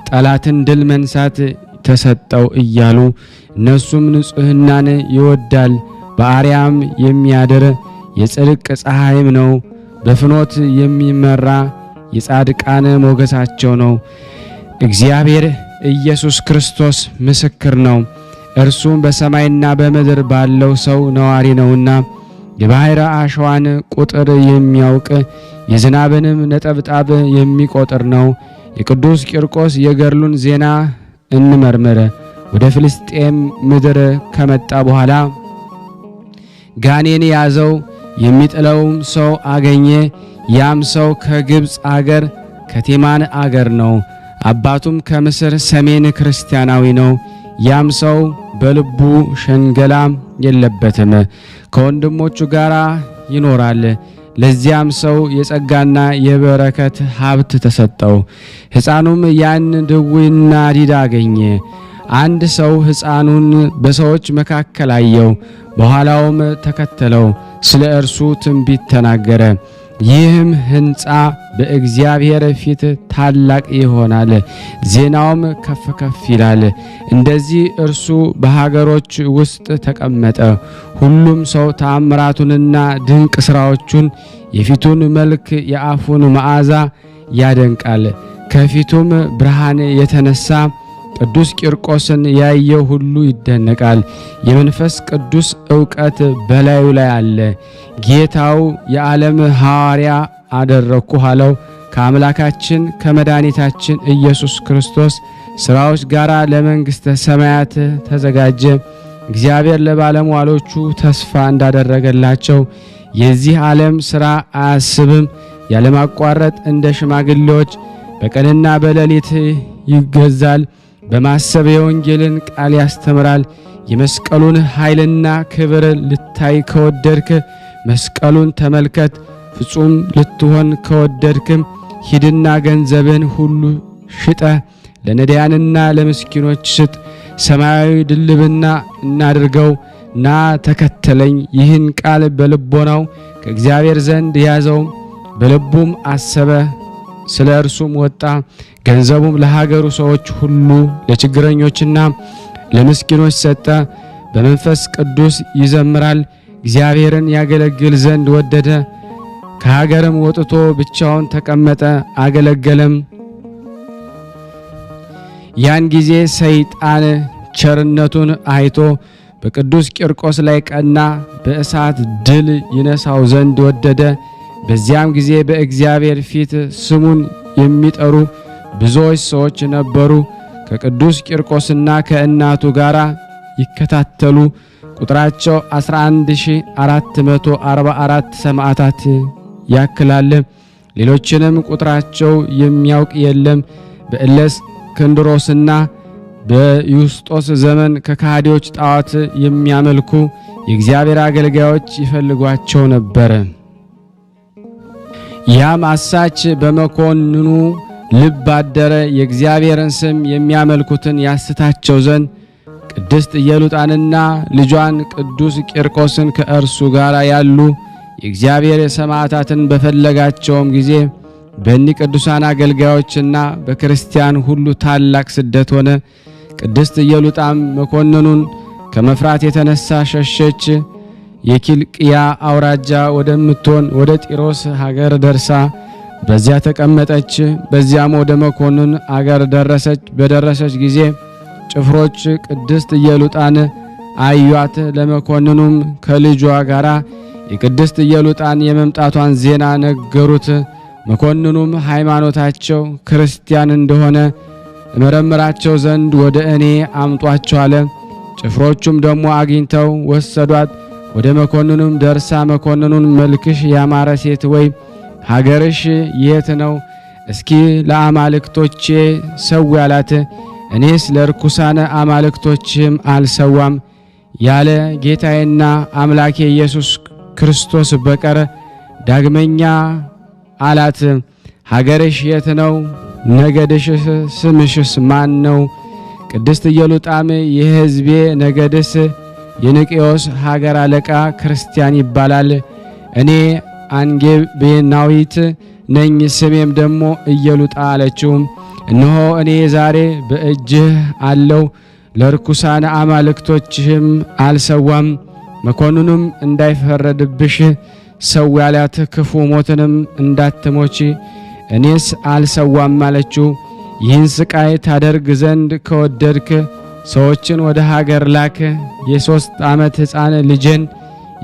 ጠላትን ድል መንሳት ተሰጠው እያሉ እነሱም ንጽሕናን ይወዳል፣ በአርያም የሚያድር የጽድቅ ፀሐይም ነው፣ በፍኖት የሚመራ የጻድቃን ሞገሳቸው ነው። እግዚአብሔር ኢየሱስ ክርስቶስ ምስክር ነው። እርሱም በሰማይና በምድር ባለው ሰው ነዋሪ ነውና የባሕር አሸዋን ቁጥር የሚያውቅ የዝናብንም ነጠብጣብ የሚቆጥር ነው። የቅዱስ ቂርቆስ የገድሉን ዜና እንመርምር። ወደ ፍልስጤም ምድር ከመጣ በኋላ ጋኔን ያዘው፣ የሚጥለውም ሰው አገኘ። ያም ሰው ከግብፅ አገር ከቴማን አገር ነው። አባቱም ከምስር ሰሜን ክርስቲያናዊ ነው። ያም ሰው በልቡ ሸንገላ የለበትም፣ ከወንድሞቹ ጋር ይኖራል። ለዚያም ሰው የጸጋና የበረከት ሀብት ተሰጠው። ሕፃኑም ያን ድውይና ዲዳ አገኘ። አንድ ሰው ሕፃኑን በሰዎች መካከል አየው፣ በኋላውም ተከተለው፣ ስለ እርሱ ትንቢት ተናገረ። ይህም ሕንጻ በእግዚአብሔር ፊት ታላቅ ይሆናል፣ ዜናውም ከፍ ከፍ ይላል። እንደዚህ እርሱ በሀገሮች ውስጥ ተቀመጠ። ሁሉም ሰው ተአምራቱንና ድንቅ ሥራዎቹን፣ የፊቱን መልክ፣ የአፉን መዓዛ ያደንቃል። ከፊቱም ብርሃን የተነሳ ቅዱስ ቂርቆስን ያየው ሁሉ ይደነቃል። የመንፈስ ቅዱስ ዕውቀት በላዩ ላይ አለ። ጌታው የዓለም ሐዋርያ አደረግኩህ አለው። ከአምላካችን ከመድኃኒታችን ኢየሱስ ክርስቶስ ሥራዎች ጋር ለመንግሥተ ሰማያት ተዘጋጀ። እግዚአብሔር ለባለሟሎቹ ተስፋ እንዳደረገላቸው የዚህ ዓለም ሥራ አያስብም። ያለማቋረጥ እንደ ሽማግሌዎች በቀንና በሌሊት ይገዛል። በማሰብ የወንጌልን ቃል ያስተምራል። የመስቀሉን ኃይልና ክብር ልታይ ከወደድክ መስቀሉን ተመልከት። ፍጹም ልትሆን ከወደድክም ሂድና ገንዘብን ሁሉ ሽጠ ለነዳያንና ለምስኪኖች ስጥ። ሰማያዊ ድልብና እናድርገው፣ ና ተከተለኝ። ይህን ቃል በልቦናው ከእግዚአብሔር ዘንድ ያዘው፣ በልቡም አሰበ። ስለ እርሱም ወጣ። ገንዘቡም ለሀገሩ ሰዎች ሁሉ ለችግረኞችና ለምስኪኖች ሰጠ። በመንፈስ ቅዱስ ይዘምራል። እግዚአብሔርን ያገለግል ዘንድ ወደደ። ከሀገርም ወጥቶ ብቻውን ተቀመጠ፣ አገለገለም። ያን ጊዜ ሰይጣን ቸርነቱን አይቶ በቅዱስ ቂርቆስ ላይ ቀና፣ በእሳት ድል ይነሳው ዘንድ ወደደ። በዚያም ጊዜ በእግዚአብሔር ፊት ስሙን የሚጠሩ ብዙዎች ሰዎች ነበሩ። ከቅዱስ ቂርቆስና ከእናቱ ጋር ይከታተሉ። ቁጥራቸው 11444 ሰማዕታት ያክላል። ሌሎችንም ቁጥራቸው የሚያውቅ የለም። በእለእስክንድሮስና በዩስጦስ ዘመን ከካህዲዎች ጣዖት የሚያመልኩ የእግዚአብሔር አገልጋዮች ይፈልጓቸው ነበር። ያም አሳች በመኮንኑ ልብ አደረ። የእግዚአብሔርን ስም የሚያመልኩትን ያስታቸው ዘንድ ቅድስት ኢየሉጣንና ልጇን ቅዱስ ቂርቆስን ከእርሱ ጋር ያሉ የእግዚአብሔር ሰማዕታትን በፈለጋቸውም ጊዜ በእኒህ ቅዱሳን አገልጋዮችና በክርስቲያን ሁሉ ታላቅ ስደት ሆነ። ቅድስት ኢየሉጣም መኮንኑን ከመፍራት የተነሳ ሸሸች። የኪልቅያ አውራጃ ወደምትሆን ወደ ጢሮስ ሀገር ደርሳ በዚያ ተቀመጠች። በዚያም ወደ መኮንን አገር ደረሰች። በደረሰች ጊዜ ጭፍሮች ቅድስት ኢየሉጣን አዩአት። ለመኮንኑም ከልጇ ጋር የቅድስት ኢየሉጣን የመምጣቷን ዜና ነገሩት። መኮንኑም ሃይማኖታቸው ክርስቲያን እንደሆነ እመረምራቸው ዘንድ ወደ እኔ አምጧቸው አለ። ጭፍሮቹም ደግሞ አግኝተው ወሰዷት። ወደ መኮንኑም ደርሳ መኮንኑን መልክሽ ያማረ ሴት ወይ ሀገርሽ የት ነው? እስኪ ለአማልክቶቼ ሰው ያላት። እኔስ ለርኩሳነ አማልክቶችም አልሰዋም ያለ ጌታዬና አምላኬ ኢየሱስ ክርስቶስ በቀር። ዳግመኛ አላት፣ ሀገርሽ የት ነው? ነገድሽስ ስምሽስ ማን ነው? ቅድስት ኢየሉጣም የሕዝቤ ነገድስ የንቅዮስ ሀገር አለቃ ክርስቲያን ይባላል። እኔ አንጌቤናዊት ነኝ፣ ስሜም ደግሞ ኢየሉጣ አለችው። እነሆ እኔ ዛሬ በእጅህ አለው፣ ለርኩሳን አማልክቶችህም አልሰዋም። መኮንኑም እንዳይፈረድብሽ ሰው ያላት፣ ክፉ ሞትንም እንዳትሞች እኔስ አልሰዋም አለችው። ይህን ስቃይ ታደርግ ዘንድ ከወደድክ ሰዎችን ወደ ሀገር ላክ። የ3 ዓመት ሕፃን ልጄን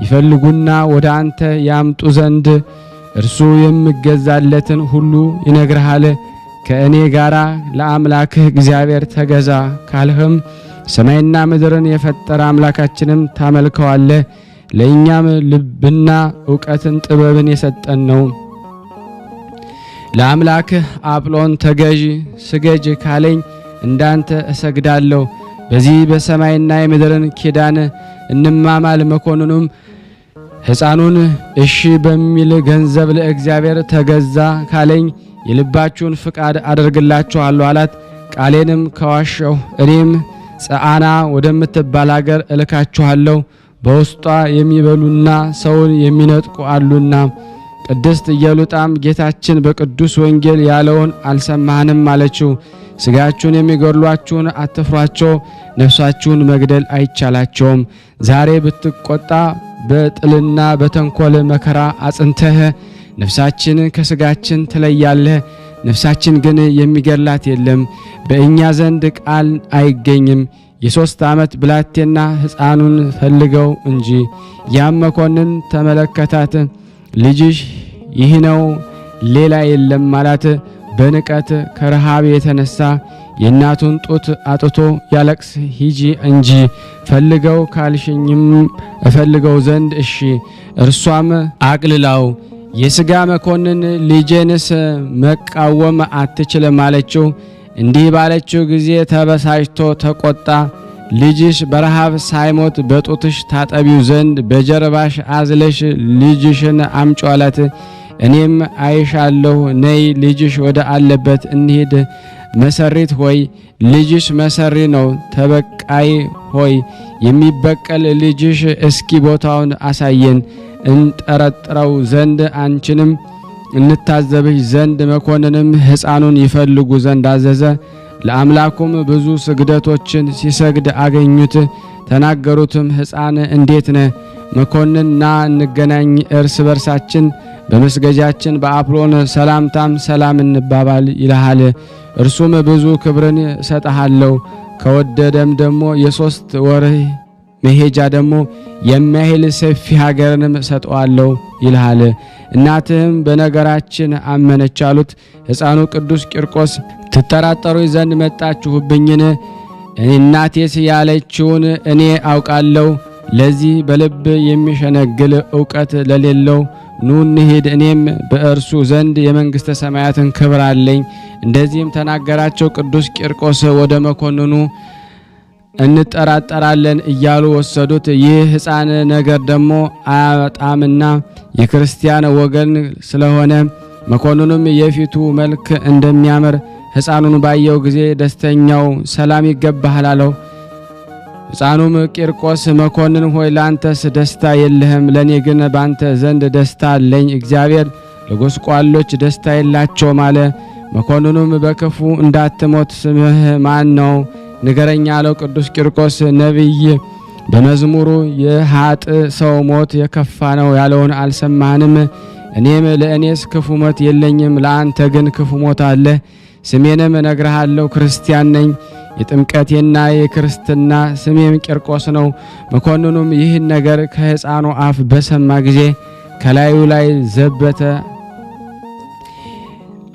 ይፈልጉና ወደ አንተ ያምጡ ዘንድ እርሱ የምገዛለትን ሁሉ ይነግርሃል። ከእኔ ጋር ለአምላክህ እግዚአብሔር ተገዛ ካልህም ሰማይና ምድርን የፈጠረ አምላካችንም ታመልከዋለህ። ለእኛም ልብና ዕውቀትን ጥበብን የሰጠን ነው። ለአምላክህ አጵሎን ተገዥ ስገጅ ካለኝ እንዳንተ እሰግዳለሁ። በዚህ በሰማይና የምድርን ኪዳን እንማማል። መኮንኑም ሕፃኑን እሺ በሚል ገንዘብ ለእግዚአብሔር ተገዛ ካለኝ የልባችሁን ፍቃድ አደርግላችኋለሁ አላት። ቃሌንም ከዋሸሁ እኔም ጸአና ወደምትባል አገር እልካችኋለሁ፣ በውስጧ የሚበሉና ሰውን የሚነጥቁ አሉና። ቅድስት ኢየሉጣም ጌታችን በቅዱስ ወንጌል ያለውን አልሰማህንም አለችው። ሥጋችሁን የሚገድሏችሁን አትፍሯቸው፣ ነፍሳችሁን መግደል አይቻላቸውም። ዛሬ ብትቆጣ በጥልና በተንኮል መከራ አጽንተህ ነፍሳችን ከሥጋችን ትለያለህ። ነፍሳችን ግን የሚገድላት የለም፣ በእኛ ዘንድ ቃል አይገኝም። የ3 ዓመት ብላቴና ሕፃኑን ፈልገው እንጂ። ያም መኮንን ተመለከታት፣ ልጅሽ ይህ ነው ሌላ የለም አላት። በንቀት ከረሃብ የተነሳ የእናቱን ጡት አጥቶ ያለቅስ ሂጂ እንጂ ፈልገው ካልሽኝም እፈልገው ዘንድ እሺ። እርሷም አቅልላው የሥጋ መኮንን ልጄንስ መቃወም አትችልም አለችው። እንዲህ ባለችው ጊዜ ተበሳጭቶ ተቆጣ። ልጅሽ በረሃብ ሳይሞት በጡትሽ ታጠቢው ዘንድ በጀርባሽ አዝለሽ ልጅሽን አምጪ አላት። እኔም አይሻለሁ፣ ነይ ልጅሽ ወደ አለበት እንሂድ። መሰሪት ሆይ ልጅሽ መሰሪ ነው። ተበቃይ ሆይ የሚበቀል ልጅሽ እስኪ ቦታውን አሳየን፣ እንጠረጥረው ዘንድ አንቺንም እንታዘብሽ ዘንድ። መኮንንም ሕፃኑን ይፈልጉ ዘንድ አዘዘ። ለአምላኩም ብዙ ስግደቶችን ሲሰግድ አገኙት። ተናገሩትም፣ ሕፃን እንዴት ነህ? መኮንን ና እንገናኝ፣ እርስ በርሳችን በመስገጃችን በአጵሎን ሰላምታም ሰላም እንባባል ይልሃል። እርሱም ብዙ ክብርን እሰጥሃለሁ፣ ከወደደም ደግሞ የ3 ወር መሄጃ ደግሞ የሚያህል ሰፊ ሀገርንም እሰጠዋለሁ ይልሃል። እናትህም በነገራችን አመነች አሉት። ሕፃኑ ቅዱስ ቂርቆስ ትጠራጠሩ ዘንድ መጣችሁብኝን? እናቴስ ያለችውን እኔ አውቃለሁ። ለዚህ በልብ የሚሸነግል ዕውቀት ለሌለው ኑ እንሂድ፣ እኔም በእርሱ ዘንድ የመንግሥተ ሰማያትን ክብር አለኝ። እንደዚህም ተናገራቸው። ቅዱስ ቂርቆስ ወደ መኮንኑ እንጠራጠራለን እያሉ ወሰዱት። ይህ ሕፃን ነገር ደግሞ አያጣምና የክርስቲያን ወገን ስለሆነ መኮንኑም የፊቱ መልክ እንደሚያምር ሕፃኑን ባየው ጊዜ ደስተኛው ሰላም ይገባሃል አለው። ሕፃኑም ቂርቆስ መኮንን ሆይ ላንተስ ደስታ የለህም፣ ለኔ ግን ባንተ ዘንድ ደስታ አለኝ። እግዚአብሔር ለጎስቋሎች ደስታ የላቸውም አለ። መኮንኑም በክፉ እንዳትሞት ስምህ ማን ነው ንገረኛ አለው። ቅዱስ ቂርቆስ ነቢይ በመዝሙሩ የኃጥ ሰው ሞት የከፋ ነው ያለውን አልሰማህንም? እኔም ለእኔስ ክፉ ሞት የለኝም፣ ለአንተ ግን ክፉ ሞት አለ። ስሜንም እነግርሃለሁ፣ ክርስቲያን ነኝ። የጥምቀቴና የክርስትና ስሜም ቂርቆስ ነው። መኮንኑም ይህን ነገር ከሕፃኑ አፍ በሰማ ጊዜ ከላዩ ላይ ዘበተ።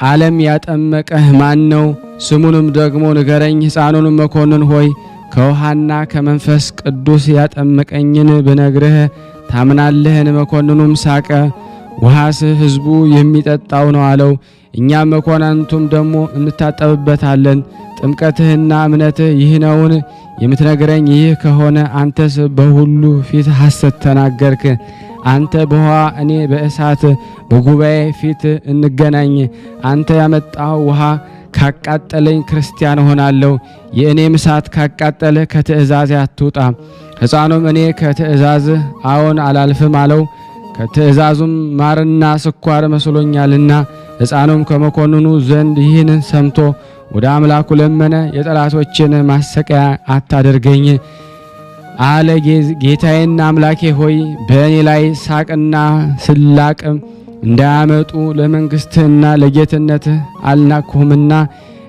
ዓለም ያጠመቀህ ማን ነው? ስሙንም ደግሞ ንገረኝ። ሕፃኑንም መኮንን ሆይ ከውሃና ከመንፈስ ቅዱስ ያጠመቀኝን ብነግርህ ታምናለህን? መኮንኑም ሳቀ። ውሃስ ሕዝቡ የሚጠጣው ነው አለው። እኛም መኮንንቱም ደግሞ እንታጠብበታለን። ጥምቀትህና እምነትህ ይህ ነውን? የምትነግረኝ ይህ ከሆነ አንተስ በሁሉ ፊት ሐሰት ተናገርክ። አንተ በውሃ እኔ በእሳት በጉባኤ ፊት እንገናኝ። አንተ ያመጣው ውሃ ካቃጠለኝ ክርስቲያን ሆናለሁ፣ የእኔም እሳት ካቃጠለ ከትእዛዝ አትውጣ። ሕፃኑም እኔ ከትእዛዝ አዎን አላልፍም አለው። ከትእዛዙም ማርና ስኳር መስሎኛልና። ሕፃኑም ከመኮንኑ ዘንድ ይህን ሰምቶ ወደ አምላኩ ለመነ። የጠላቶችን ማሰቂያ አታደርገኝ አለ። ጌታዬና አምላኬ ሆይ በእኔ ላይ ሳቅና ስላቅ እንዳያመጡ ለመንግሥትህና ለጌትነትህ አልናቅሁምና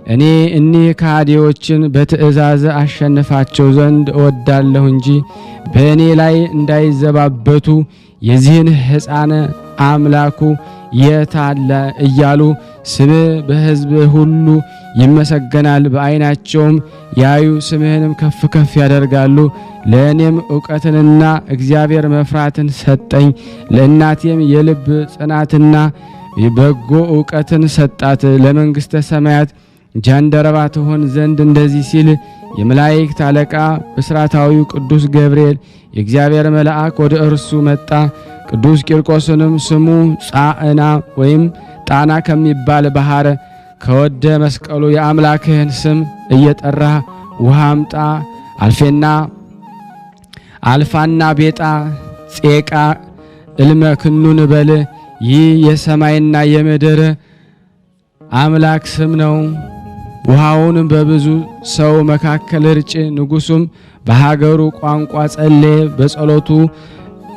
እኔ እኒህ ከሃዲዎችን በትእዛዝ አሸንፋቸው ዘንድ እወዳለሁ እንጂ በእኔ ላይ እንዳይዘባበቱ የዚህን ሕፃን አምላኩ የት አለ እያሉ ስምህ በሕዝብ ሁሉ ይመሰገናል። በዓይናቸውም ያዩ ስምህንም ከፍ ከፍ ያደርጋሉ። ለእኔም ዕውቀትንና እግዚአብሔር መፍራትን ሰጠኝ። ለእናቴም የልብ ጽናትና በጎ ዕውቀትን ሰጣት። ለመንግሥተ ሰማያት ጃንደረባ ትሆን ዘንድ እንደዚህ ሲል የመላእክት አለቃ ብስራታዊው ቅዱስ ገብርኤል የእግዚአብሔር መልአክ ወደ እርሱ መጣ። ቅዱስ ቂርቆስንም ስሙ ጻዕና ወይም ጣና ከሚባል ባህር ከወደ መስቀሉ የአምላክህን ስም እየጠራ ውሃ አምጣ። አልፋና ቤጣ ጼቃ እልመክኑን በል። ይህ የሰማይና የምድር አምላክ ስም ነው። ውሃውን በብዙ ሰው መካከል እርጭ። ንጉሡም በሀገሩ ቋንቋ ጸለየ። በጸሎቱ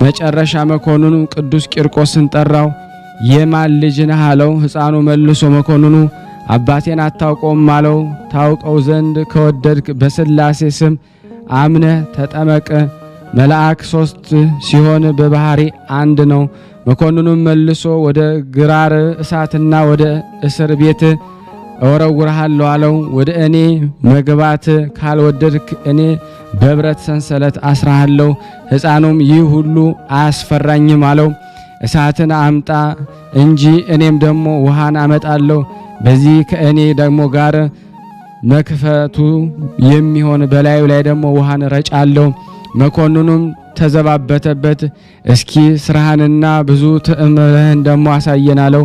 መጨረሻ መኮንኑ ቅዱስ ቂርቆስን ጠራው። የማን ልጅ ነህ አለው። ሕፃኑ መልሶ መኮንኑ አባቴን አታውቀውም አለው። ታውቀው ዘንድ ከወደድክ በሥላሴ ስም አምነህ ተጠመቅ። መልአክ ሦስት ሲሆን በባህሪ አንድ ነው። መኮንኑም መልሶ ወደ ግራር እሳትና ወደ እስር ቤት እወረውርሃለሁ አለው። ወደ እኔ መግባት ካልወደድክ እኔ በብረት ሰንሰለት አስራሃለሁ። ሕፃኑም ይህ ሁሉ አያስፈራኝም አለው። እሳትን አምጣ እንጂ እኔም ደግሞ ውሃን አመጣለሁ። በዚህ ከእኔ ደግሞ ጋር መክፈቱ የሚሆን በላዩ ላይ ደግሞ ውሃን ረጫለሁ። መኮንኑም ተዘባበተበት። እስኪ ስራህንና ብዙ ተአምርህን ደግሞ አሳየን አለው።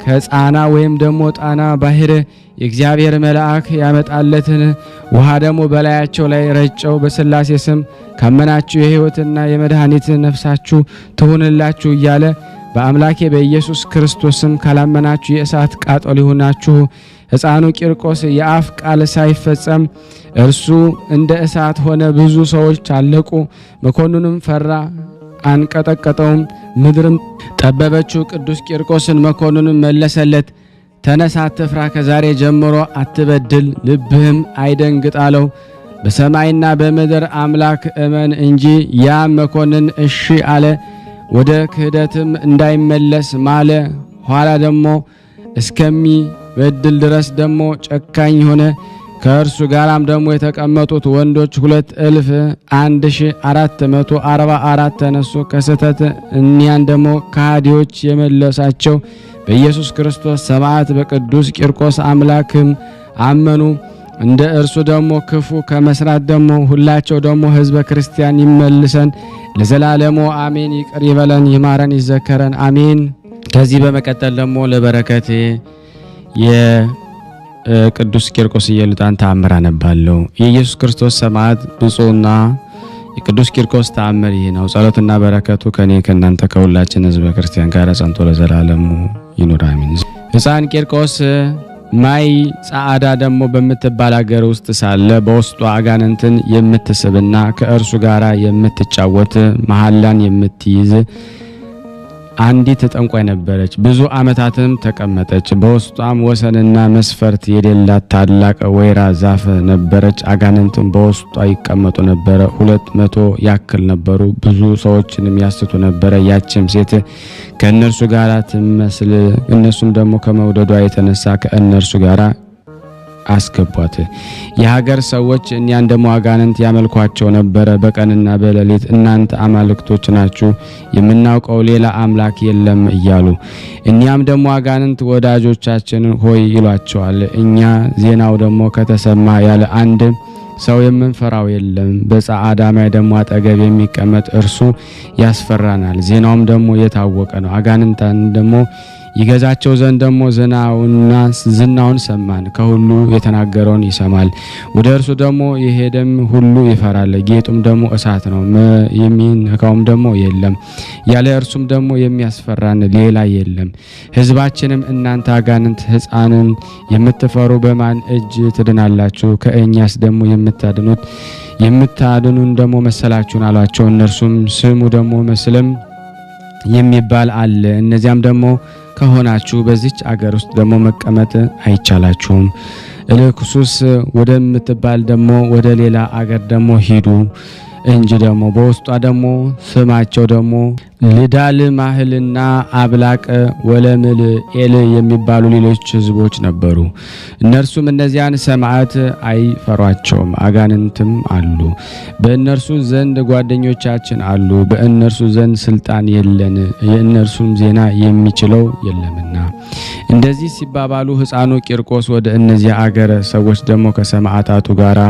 ከጻና ወይም ደግሞ ጣና ባህር የእግዚአብሔር መልአክ ያመጣለትን ውሃ ደግሞ በላያቸው ላይ ረጨው። በሥላሴ ስም ካመናችሁ የሕይወትና የመድኃኒት ነፍሳችሁ ትሁንላችሁ እያለ በአምላኬ በኢየሱስ ክርስቶስ ስም ካላመናችሁ የእሳት ቃጠሎ ይሁናችሁ። ሕፃኑ ቂርቆስ የአፍ ቃል ሳይፈጸም እርሱ እንደ እሳት ሆነ። ብዙ ሰዎች አለቁ። መኮንኑም ፈራ፣ አንቀጠቀጠውም፣ ምድርም ጠበበችው። ቅዱስ ቂርቆስን መኮንኑም መለሰለት፣ ተነሳ፣ አትፍራ፣ ከዛሬ ጀምሮ አትበድል፣ ልብህም አይደንግጥ አለው። በሰማይና በምድር አምላክ እመን እንጂ። ያም መኮንን እሺ አለ። ወደ ክህደትም እንዳይመለስ ማለ። ኋላ ደግሞ እስከሚበድል ድረስ ደግሞ ጨካኝ ሆነ። ከእርሱ ጋራም ደግሞ የተቀመጡት ወንዶች 2,1444 ተነሱ። ከስተት እኒያን ደግሞ ከሃዲዎች የመለሳቸው በኢየሱስ ክርስቶስ ሰማዕት በቅዱስ ቂርቆስ አምላክም አመኑ። እንደ እርሱ ደግሞ ክፉ ከመስራት ደግሞ ሁላቸው ደግሞ ሕዝበ ክርስቲያን ይመልሰን ለዘላለሙ አሜን። ይቅር ይበለን፣ ይማረን፣ ይዘከረን አሜን። ከዚህ በመቀጠል ደግሞ ለበረከት የቅዱስ ቂርቆስ ኢየሉጣን ተአምር አነባለሁ። የኢየሱስ ክርስቶስ ሰማዕት ብፁዕና የቅዱስ ቂርቆስ ተአምር ይህ ነው። ጸሎትና በረከቱ ከኔ ከእናንተ ከሁላችን ሕዝበ ክርስቲያን ጋር ጸንቶ ለዘላለሙ ይኑር አሜን። ሕፃን ቂርቆስ ማይ ጻዕዳ ደግሞ በምትባል ሀገር ውስጥ ሳለ በውስጧ አጋንንትን የምትስብና ከእርሱ ጋር የምትጫወት መሐላን የምትይዝ አንዲት ጠንቋይ ነበረች። ብዙ ዓመታትም ተቀመጠች። በውስጧም ወሰንና መስፈርት የሌላት ታላቅ ወይራ ዛፍ ነበረች። አጋንንትም በውስጧ ይቀመጡ ነበረ። 200 ያክል ነበሩ። ብዙ ሰዎችንም ያስቱ ነበረ። ያችም ሴት ከእነርሱ ጋር ትመስል፣ እነሱም ደግሞ ከመውደዷ የተነሳ ከእነርሱ ጋር አስገቧት። የሀገር ሰዎች እኒያን ደግሞ አጋንንት ያመልኳቸው ነበረ በቀንና በሌሊት። እናንተ አማልክቶች ናችሁ፣ የምናውቀው ሌላ አምላክ የለም እያሉ። እኒያም ደግሞ አጋንንት ወዳጆቻችን ሆይ ይሏቸዋል። እኛ ዜናው ደግሞ ከተሰማ ያለ አንድ ሰው የምንፈራው የለም። በጸአዳማይ ደግሞ አጠገብ የሚቀመጥ እርሱ ያስፈራናል። ዜናውም ደግሞ የታወቀ ነው። አጋንንታን ደግሞ ይገዛቸው ዘንድ ደግሞ ዝናውን ሰማን። ከሁሉ የተናገረውን ይሰማል። ወደ እርሱ ደግሞ የሄደም ሁሉ ይፈራል። ጌጡም ደግሞ እሳት ነው፣ የሚነካውም ደግሞ የለም። ያለ እርሱም ደግሞ የሚያስፈራን ሌላ የለም። ሕዝባችንም እናንተ አጋንንት ሕፃንን የምትፈሩ በማን እጅ ትድናላችሁ? ከእኛስ ደግሞ የምታድኑን ደግሞ መሰላችሁን አሏቸው። እነርሱም ስሙ ደግሞ መስለም የሚባል አለ። እነዚያም ደግሞ ከሆናችሁ በዚች አገር ውስጥ ደግሞ መቀመጥ አይቻላችሁም። እልክሱስ ወደምትባል ደግሞ ወደ ሌላ አገር ደግሞ ሂዱ እንጂ ደግሞ በውስጧ ደግሞ ስማቸው ደግሞ ልዳል ማህልና አብላቅ ወለምልኤል የሚባሉ ሌሎች ህዝቦች ነበሩ። እነርሱም እነዚያን ሰማዕት አይፈሯቸውም። አጋንንትም አሉ፣ በእነርሱ ዘንድ ጓደኞቻችን አሉ። በእነርሱ ዘንድ ስልጣን የለን፣ የእነርሱም ዜና የሚችለው የለምና። እንደዚህ ሲባባሉ ሕፃኑ ቂርቆስ ወደ እነዚያ አገር ሰዎች ደግሞ ከሰማዕታቱ ጋራ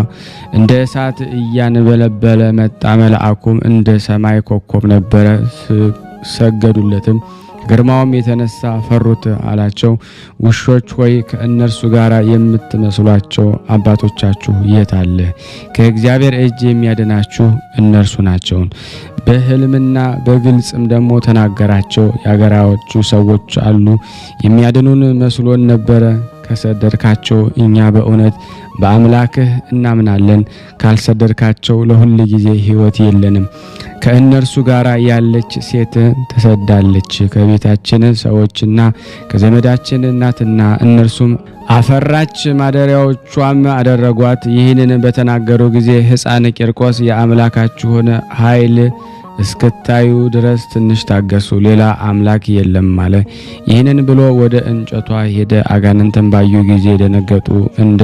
እንደ እሳት እያንበለበለ መጣ። መልአኩም እንደ ሰማይ ኮከብ ነበረ። ሰገዱለትም። ግርማውም የተነሳ ፈሩት። አላቸው፣ ውሾች ሆይ ከእነርሱ ጋር የምትመስሏቸው አባቶቻችሁ የት አለ? ከእግዚአብሔር እጅ የሚያድናችሁ እነርሱ ናቸው። በሕልምና በግልጽም ደግሞ ተናገራቸው። የአገራዎቹ ሰዎች አሉ፣ የሚያድኑን መስሎን ነበረ። ከሰደድካቸው እኛ በእውነት በአምላክህ እናምናለን፣ ካልሰደድካቸው ለሁል ጊዜ ሕይወት የለንም። ከእነርሱ ጋር ያለች ሴት ተሰዳለች፣ ከቤታችን ሰዎችና ከዘመዳችን ናትና፣ እነርሱም አፈራች፣ ማደሪያዎቿም አደረጓት። ይህንን በተናገሩ ጊዜ ሕፃን ቂርቆስ የአምላካችሁን ኃይል እስክታዩ ድረስ ትንሽ ታገሱ፣ ሌላ አምላክ የለም አለ። ይህንን ብሎ ወደ እንጨቷ ሄደ። አጋንንትን ባዩ ጊዜ ደነገጡ፣ እንደ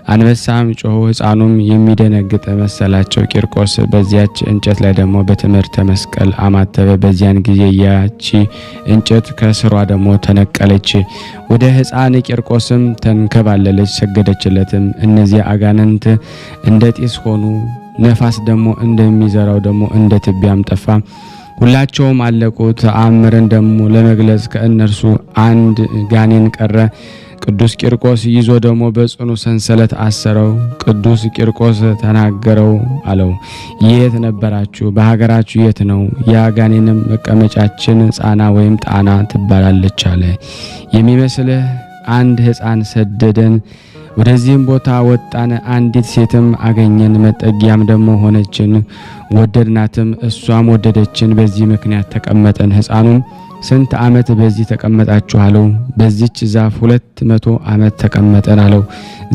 አንበሳም ጮኹ። ሕፃኑም የሚደነግጥ መሰላቸው። ቂርቆስ በዚያች እንጨት ላይ ደግሞ በትምህርተ መስቀል አማተበ። በዚያን ጊዜ ያቺ እንጨት ከስሯ ደግሞ ተነቀለች። ወደ ሕፃን ቂርቆስም ተንከባለለች፣ ሰገደችለትም። እነዚያ አጋንንት እንደ ጢስ ሆኑ። ነፋስ ደግሞ እንደሚዘራው ደግሞ እንደ ትቢያም ጠፋ። ሁላቸውም አለቁ። ተአምርን ደግሞ ለመግለጽ ከእነርሱ አንድ ጋኔን ቀረ። ቅዱስ ቂርቆስ ይዞ ደግሞ በጽኑ ሰንሰለት አሰረው። ቅዱስ ቂርቆስ ተናገረው አለው፣ የት ነበራችሁ? በሀገራችሁ የት ነው? የጋኔንም መቀመጫችን ጻና ወይም ጣና ትባላለች አለ። የሚመስልህ አንድ ሕፃን ሰደደን። ወደዚህም ቦታ ወጣን። አንዲት ሴትም አገኘን፣ መጠጊያም ደግሞ ሆነችን። ወደድናትም፣ እሷም ወደደችን። በዚህ ምክንያት ተቀመጠን። ሕፃኑም ስንት ዓመት በዚህ ተቀመጣችሁ አለው። በዚች ዛፍ 200 ዓመት ተቀመጠን አለው።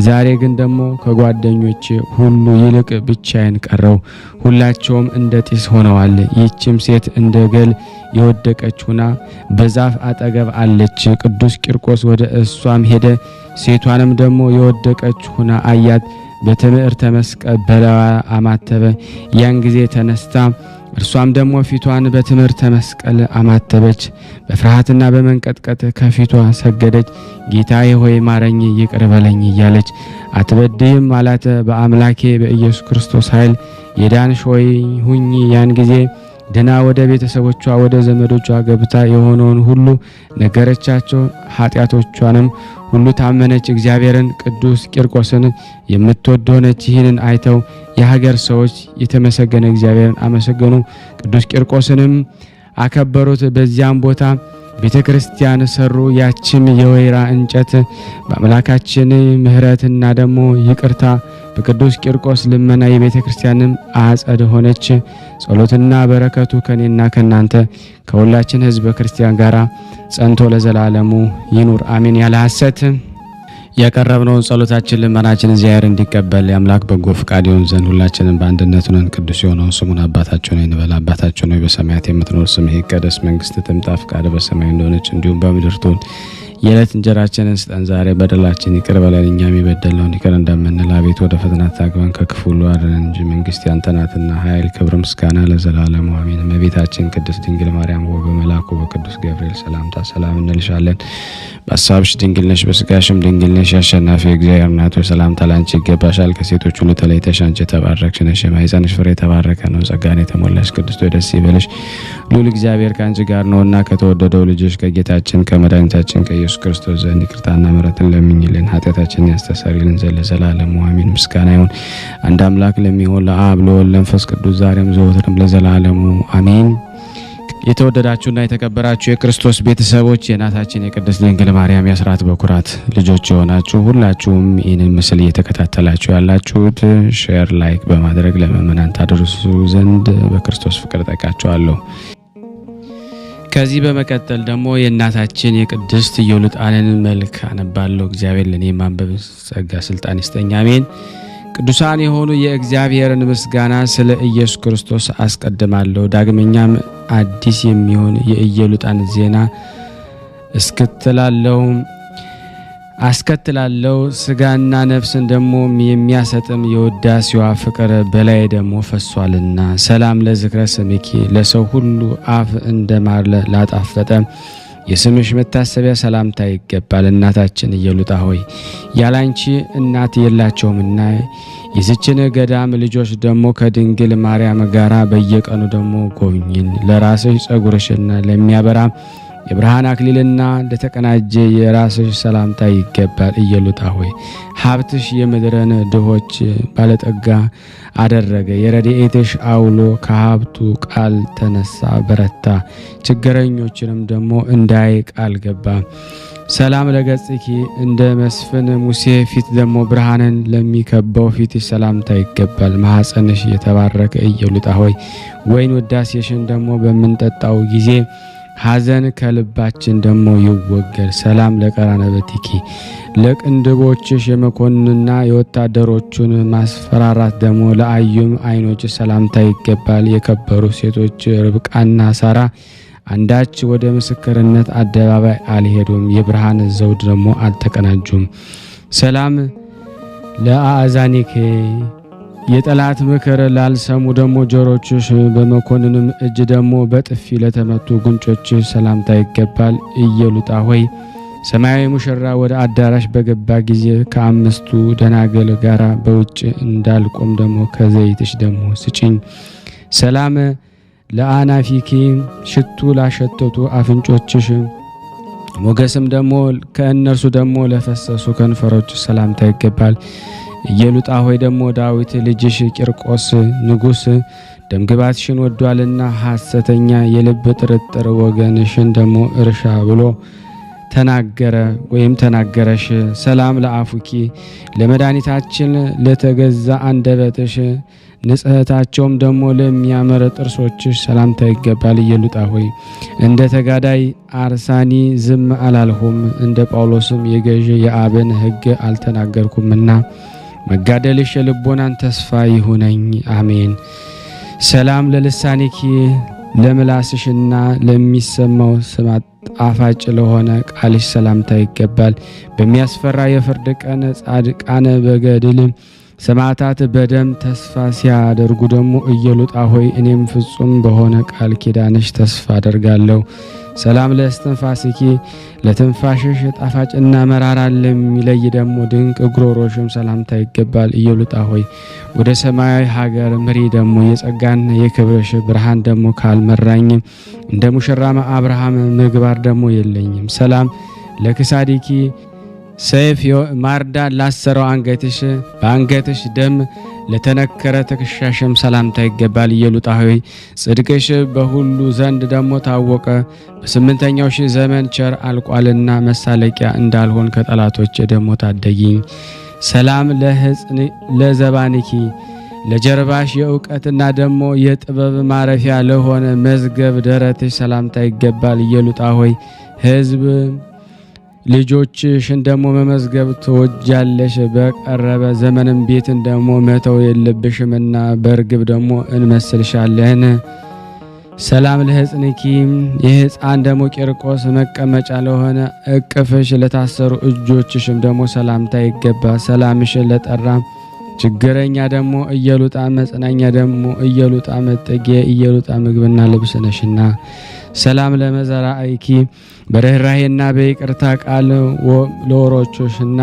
ዛሬ ግን ደግሞ ከጓደኞቼ ሁሉ ይልቅ ብቻዬን ቀረው፣ ሁላቸውም እንደ ጢስ ሆነዋል። ይህችም ሴት እንደ ገል የወደቀች ሁና በዛፍ አጠገብ አለች። ቅዱስ ቂርቆስ ወደ እሷም ሄደ። ሴቷንም ደግሞ የወደቀች ሁና አያት። በትምህርተ መስቀል በላዋ አማተበ። ያን ጊዜ ተነስታ እርሷም ደግሞ ፊቷን በትምህርተ መስቀል አማተበች። በፍርሃትና በመንቀጥቀጥ ከፊቷ ሰገደች። ጌታዬ ሆይ ማረኝ፣ ይቅር በለኝ እያለች አትበድይም አላት። በአምላኬ በኢየሱስ ክርስቶስ ኃይል የዳንሽ ሆይ ሁኚ። ያን ጊዜ ድና ወደ ቤተሰቦቿ ወደ ዘመዶቿ ገብታ የሆነውን ሁሉ ነገረቻቸው። ኃጢአቶቿንም ሁሉ ታመነች። እግዚአብሔርን ቅዱስ ቂርቆስን የምትወድ ሆነች። ይህንን አይተው የሀገር ሰዎች የተመሰገነ እግዚአብሔርን አመሰገኑ። ቅዱስ ቂርቆስንም አከበሩት። በዚያም ቦታ ቤተ ክርስቲያን ሰሩ። ያችም የወይራ እንጨት በአምላካችን ምሕረትና ደግሞ ይቅርታ በቅዱስ ቂርቆስ ልመና የቤተ ክርስቲያንም አጸድ ሆነች። ጸሎትና በረከቱ ከኔና ከናንተ ከሁላችን ሕዝበ ክርስቲያን ጋራ ጸንቶ ለዘላለሙ ይኑር አሜን። ያለ ሐሰት ያቀረብነውን ጸሎታችን ልመናችን እግዚአብሔር እንዲቀበል የአምላክ በጎ ፍቃድ ይሁን ዘንድ ሁላችንም በአንድነት ሆነን ቅዱስ የሆነውን ስሙን አባታችን ሆይ እንበል። አባታችን ሆይ በሰማያት የምትኖር ስምህ ይቀደስ፣ መንግስትህ ትምጣ፣ ፍቃድህ በሰማይ እንደሆነች እንዲሁም በምድር ትሁን። የዕለት እንጀራችንን ስጠን ዛሬ፣ በደላችን ይቅር በለን እኛም የበደልነውን ይቅር እንደምንል፣ አቤቱ ወደ ፈተና አታግባን ከክፉ ሁሉ አድነን እንጂ መንግስት ያንተ ናትና ኃይል፣ ክብር፣ ምስጋና ለዘላለሙ አሜን። እመቤታችን ቅድስት ድንግል ማርያም ሆይ በመልአኩ በቅዱስ ገብርኤል ሰላምታ ሰላም እንልሻለን። በሐሳብሽ ድንግል ነሽ፣ በሥጋሽም ድንግል ነሽ። አሸናፊ እግዚአብሔር እናት ሆይ ሰላምታ ላንቺ ይገባሻል። ከሴቶች ሁሉ ተለይተሽ አንቺ የተባረክሽ ነሽ፣ የማኅፀንሽ ፍሬ የተባረከ ነው። ጸጋን የተሞላሽ ቅድስት ሆይ ደስ ይበልሽ፣ ልዑል እግዚአብሔር ከአንቺ ጋር ነውና ከተወደደው ልጅሽ ከጌታችን ከመድኃኒታችን ከኢየሱስ ክርስቶስ ዘንድ ይቅርታና ምሕረትን ለምኝልን ኃጢአታችንን ያስተሰርይልን ዘንድ ለዘላለሙ አሜን። ምስጋና ይሁን አንድ አምላክ ለሚሆን ለአብ ለወልድ ለመንፈስ ቅዱስ ዛሬም ዘወትርም ለዘላለሙ አሜን። የተወደዳችሁና የተከበራችሁ የክርስቶስ ቤተሰቦች የእናታችን የቅድስት ድንግል ማርያም የአስራት በኩራት ልጆች የሆናችሁ ሁላችሁም ይህንን ምስል እየተከታተላችሁ ያላችሁት ሼር፣ ላይክ በማድረግ ለምእመናን ታደርሱ ዘንድ በክርስቶስ ፍቅር ጠይቃችኋለሁ። ከዚህ በመቀጠል ደግሞ የእናታችን የቅድስት ኢዮልጣንን መልክ አነባለሁ። እግዚአብሔር ለእኔ ማንበብ ጸጋ ስልጣን ይስጠኝ አሜን። ቅዱሳን የሆኑ የእግዚአብሔርን ምስጋና ስለ ኢየሱስ ክርስቶስ አስቀድማለሁ። ዳግመኛም አዲስ የሚሆን የኢዮልጣን ዜና አስከትላለሁ። ስጋና ነፍስን ደግሞ የሚያሰጥም የውዳሴዋ ፍቅር በላይ ደግሞ ፈሷልና። ሰላም ለዝክረ ስምኪ ለሰው ሁሉ አፍ እንደ ማር ላጣፈጠ የስምሽ መታሰቢያ ሰላምታ ይገባል። እናታችን ኢዮልጣ ሆይ ያላንቺ እናት የላቸውምና የዚችን ገዳም ልጆች ደግሞ ከድንግል ማርያም ጋራ በየቀኑ ደግሞ ጎብኝን። ለራስሽ ጸጉርሽና ለሚያበራ የብርሃን አክሊልና ለተቀናጀ የራስሽ ሰላምታ ይገባል። ኢዮልጣ ሆይ ሀብትሽ የምድርን ድሆች ባለጠጋ አደረገ። የረድኤትሽ አውሎ ከሀብቱ ቃል ተነሳ በረታ። ችግረኞችንም ደግሞ እንዳይ ቃል ገባ። ሰላም ለገጽኪ እንደ መስፍን ሙሴ ፊት ደግሞ ብርሃንን ለሚከበው ፊትሽ ሰላምታ ይገባል። ማኅፀንሽ የተባረከ ኢዮልጣ ሆይ ወይን ውዳሴሽን ደግሞ በምንጠጣው ጊዜ ሐዘን ከልባችን ደግሞ ይወገድ። ሰላም ለቀራነበቲኪ ለቅንድቦችሽ የመኮንንና የወታደሮቹን ማስፈራራት ደግሞ ለአዩም ዓይኖች ሰላምታ ይገባል። የከበሩ ሴቶች ርብቃና ሳራ አንዳች ወደ ምስክርነት አደባባይ አልሄዱም፣ የብርሃን ዘውድ ደግሞ አልተቀናጁም። ሰላም ለአእዛኒኬ የጠላት ምክር ላልሰሙ ደግሞ ጆሮችሽ በመኮንንም እጅ ደግሞ በጥፊ ለተመቱ ጉንጮችሽ ሰላምታ ይገባል። ኢዮልጣ ሆይ ሰማያዊ ሙሽራ ወደ አዳራሽ በገባ ጊዜ ከአምስቱ ደናገል ጋራ በውጭ እንዳልቆም ደግሞ ከዘይትሽ ደግሞ ስጪኝ። ሰላም ለአናፊኪ ሽቱ ላሸተቱ አፍንጮችሽ ሞገስም ደግሞ ከእነርሱ ደግሞ ለፈሰሱ ከንፈሮች ሰላምታ ይገባል። ኢዮልጣ ሆይ ደግሞ ዳዊት ልጅሽ ቂርቆስ ንጉሥ ደምግባትሽን ወዷልና ሐሰተኛ የልብ ጥርጥር ወገንሽን ደግሞ እርሻ ብሎ ተናገረ ወይም ተናገረሽ። ሰላም ለአፉኪ ለመድኃኒታችን ለተገዛ አንደበትሽ ንጽሕታቸውም ደግሞ ለሚያመረ ጥርሶችሽ ሰላምታ ይገባል። ኢዮልጣ ሆይ እንደ ተጋዳይ አርሳኒ ዝም አላልሁም፣ እንደ ጳውሎስም የገዥ የአብን ሕግ አልተናገርኩምና መጋደልሽ የልቦናን ተስፋ ይሁነኝ አሜን። ሰላም ለልሳኒኪ ለምላስሽና ለሚሰማው ስም ጣፋጭ ለሆነ ቃልሽ ሰላምታ ይገባል። በሚያስፈራ የፍርድ ቀን ጻድቃን በገድል ሰማዕታት በደም ተስፋ ሲያደርጉ ደግሞ ኢዮልጣ ሆይ እኔም ፍጹም በሆነ ቃል ኪዳንሽ ተስፋ አደርጋለሁ። ሰላም ለእስትንፋስኪ ለትንፋሽሽ ጣፋጭና መራራ ለሚለይ ደግሞ ድንቅ ጉሮሮሽም ሰላምታ ይገባል። ኢዮልጣ ሆይ ወደ ሰማያዊ ሀገር ምሪ ደግሞ የጸጋና የክብርሽ ብርሃን ደግሞ ካልመራኝ እንደ ሙሽራም አብርሃም ምግባር ደግሞ የለኝም። ሰላም ለክሳዲኪ ሰይፍ ማርዳ ላሰረው አንገትሽ በአንገትሽ ደም ለተነከረ ትከሻሽም ሰላምታ ይገባል። ኢዮልጣ ሆይ ጽድቅሽ በሁሉ ዘንድ ደግሞ ታወቀ። በስምንተኛው ሺህ ዘመን ቸር አልቋልና መሳለቂያ እንዳልሆን ከጠላቶች ደግሞ ታደጊኝ። ሰላም ለዘባንኪ ለጀርባሽ የእውቀትና ደግሞ የጥበብ ማረፊያ ለሆነ መዝገብ ደረትሽ ሰላምታ ይገባል። ኢዮልጣ ሆይ ሕዝብ ልጆችሽን ደግሞ መመዝገብ ትወጃለሽ። በቀረበ ዘመንም ቤትን ደግሞ መተው የለብሽምና በርግብ ደግሞ እንመስልሻለን። ሰላም ለሕፅንኪ የሕፃን ደሞ ቂርቆስ መቀመጫ ለሆነ እቅፍሽ ለታሰሩ እጆችሽም ደሞ ሰላምታ ይገባል። ሰላምሽን ለጠራ ችግረኛ ደሞ እየሉጣ መጽናኛ ደሞ እየሉጣ መጠጊያ እየሉጣ ምግብና ልብስ ነሽና። ሰላም ለመዘራእኪ በርህራሄና በይቅርታ ቃል ለወሮችሽና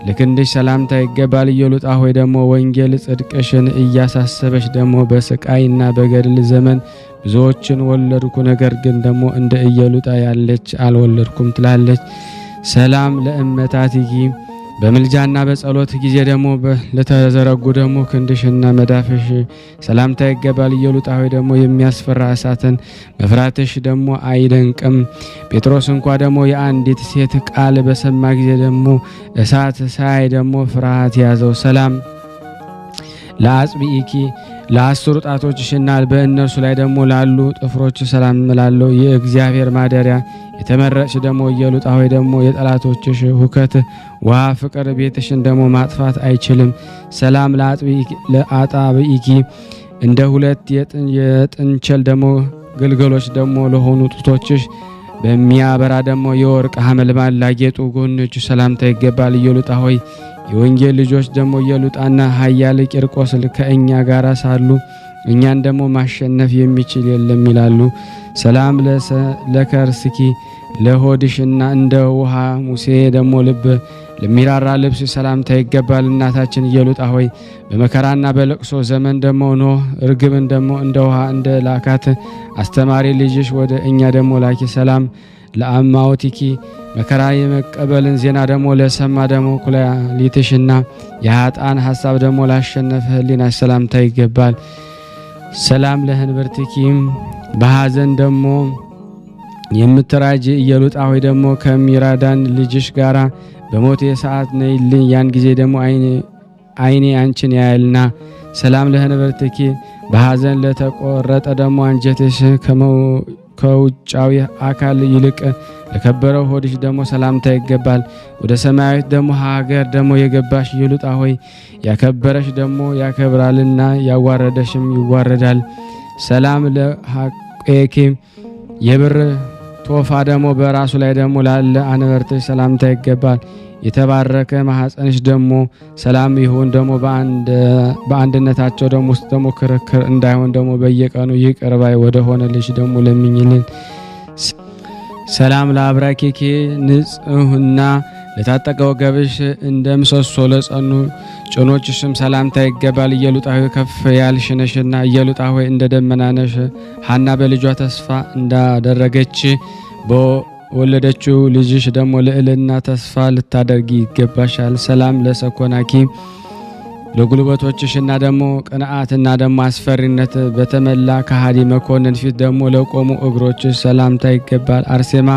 ለክንድሽ ሰላምታ ይገባል። እየሉጣ ሆይ ደሞ ወንጌል ጽድቅሽን እያሳሰበሽ ደሞ በስቃይና በገድል ዘመን ብዙዎችን ወለድኩ፣ ነገር ግን ደሞ እንደ እየሉጣ ያለች አልወለድኩም ትላለች። ሰላም ለእመታትኪ በምልጃና በጸሎት ጊዜ ደሞ ለተዘረጉ ደሞ ክንድሽና መዳፍሽ ሰላምታ ይገባል። እየሉጣ ሆይ ደሞ የሚያስፈራ እሳትን መፍራትሽ ደሞ አይደንቅም። ጴጥሮስ እንኳ ደሞ የአንዲት ሴት ቃል በሰማ ጊዜ ደሞ እሳት ሳይ ደሞ ፍርሃት ያዘው። ሰላም ለአጽብኢኪ ለአስሩ ጣቶችሽና በእነርሱ ላይ ደሞ ላሉ ጥፍሮች ሰላም እላለሁ። የእግዚአብሔር ማደሪያ የተመረጥሽ ደሞ እየሉጣ ሆይ ደሞ የጠላቶችሽ ሁከት ውሃ ፍቅር ቤትሽን ደሞ ማጥፋት አይችልም። ሰላም ለአጣብኢኪ እንደ ሁለት የጥንቸል ደሞ ግልገሎች ደሞ ለሆኑ ጡቶችሽ በሚያበራ ደሞ የወርቅ ሐመልማል ላጌጡ ጎኖች ሰላምታ ይገባል። እየሉጣ ሆይ የወንጌል ልጆች ደሞ እየሉጣና ኃያል ቂርቆስ ከእኛ ጋር ሳሉ እኛን ደሞ ማሸነፍ የሚችል የለም ይላሉ። ሰላም ለከርስኪ ለሆድሽና እንደ ውሃ ሙሴ ደሞ ልብ ለሚራራ ልብስ ሰላምታ ይገባል። እናታችን እየሉጣ ሆይ በመከራና በለቅሶ ዘመን ደሞ ኖህ ርግብን ደሞ እንደ ውሃ እንደ ላካት አስተማሪ ልጅሽ ወደ እኛ ደሞ ላኪ። ሰላም ለአማውቲኪ መከራ የመቀበልን ዜና ደሞ ለሰማ ደሞ ኩላሊትሽና የኃጥአን ሐሳብ ደሞ ላሸነፈ ሕሊናሽ ሰላምታ ይገባል። ሰላም ለህንብርትኪም በሐዘን ደሞ የምትራጂ እየሉጣ ሆይ ደሞ ከሚራዳን ልጅሽ ጋራ በሞት ሰዓት ነይልኝ፣ ያን ጊዜ ደሞ አይኔ አንቺን ያያልና። ሰላም ለህንብርትኪ በሐዘን ለተቆረጠ ደሞ አንጀትሽ ከውጫዊ አካል ይልቅ ለከበረው ሆድሽ ደሞ ሰላምታ ይገባል። ወደ ሰማያዊት ደሞ ሀገር ደሞ የገባሽ እየሉጣ ሆይ ያከበረሽ ደሞ ያከብራልና ያዋረደሽም ይዋረዳል። ሰላም ለሐቄኪ የብር ቶፋ ደሞ በራሱ ላይ ደሞ ላለ አንበርትሽ ሰላምታ ይገባል። የተባረከ ማኅፀንሽ ደሞ ሰላም ይሁን ደሞ በአንድነታቸው ደሞ ውስጥ ደሞ ክርክር እንዳይሆን ደሞ በየቀኑ ይቅር ባይ ወደ ሆነ ልጅ ደሞ ለምኝልን። ሰላም ለአብራኬኪ ንጽህና ለታጠቀ ወገብሽ እንደ ምሰሶ ለጸኑ ጭኖችሽም ሰላምታ ይገባል። እየሉጣ ሆይ ከፍ ያልሽ ነሽና እየሉጣ ሆይ እንደ ደመና ነሽ። ሐና በልጇ ተስፋ እንዳደረገች በወለደችው ልጅሽ ደሞ ልዕልና ተስፋ ልታደርጊ ይገባሻል። ሰላም ለሰኮናኪ ለጉልበቶችሽና ደሞ ቅንዓትና ደሞ አስፈሪነት በተመላ ከሃዲ መኮንን ፊት ደሞ ለቆሙ እግሮችሽ ሰላምታ ይገባል። አርሴማ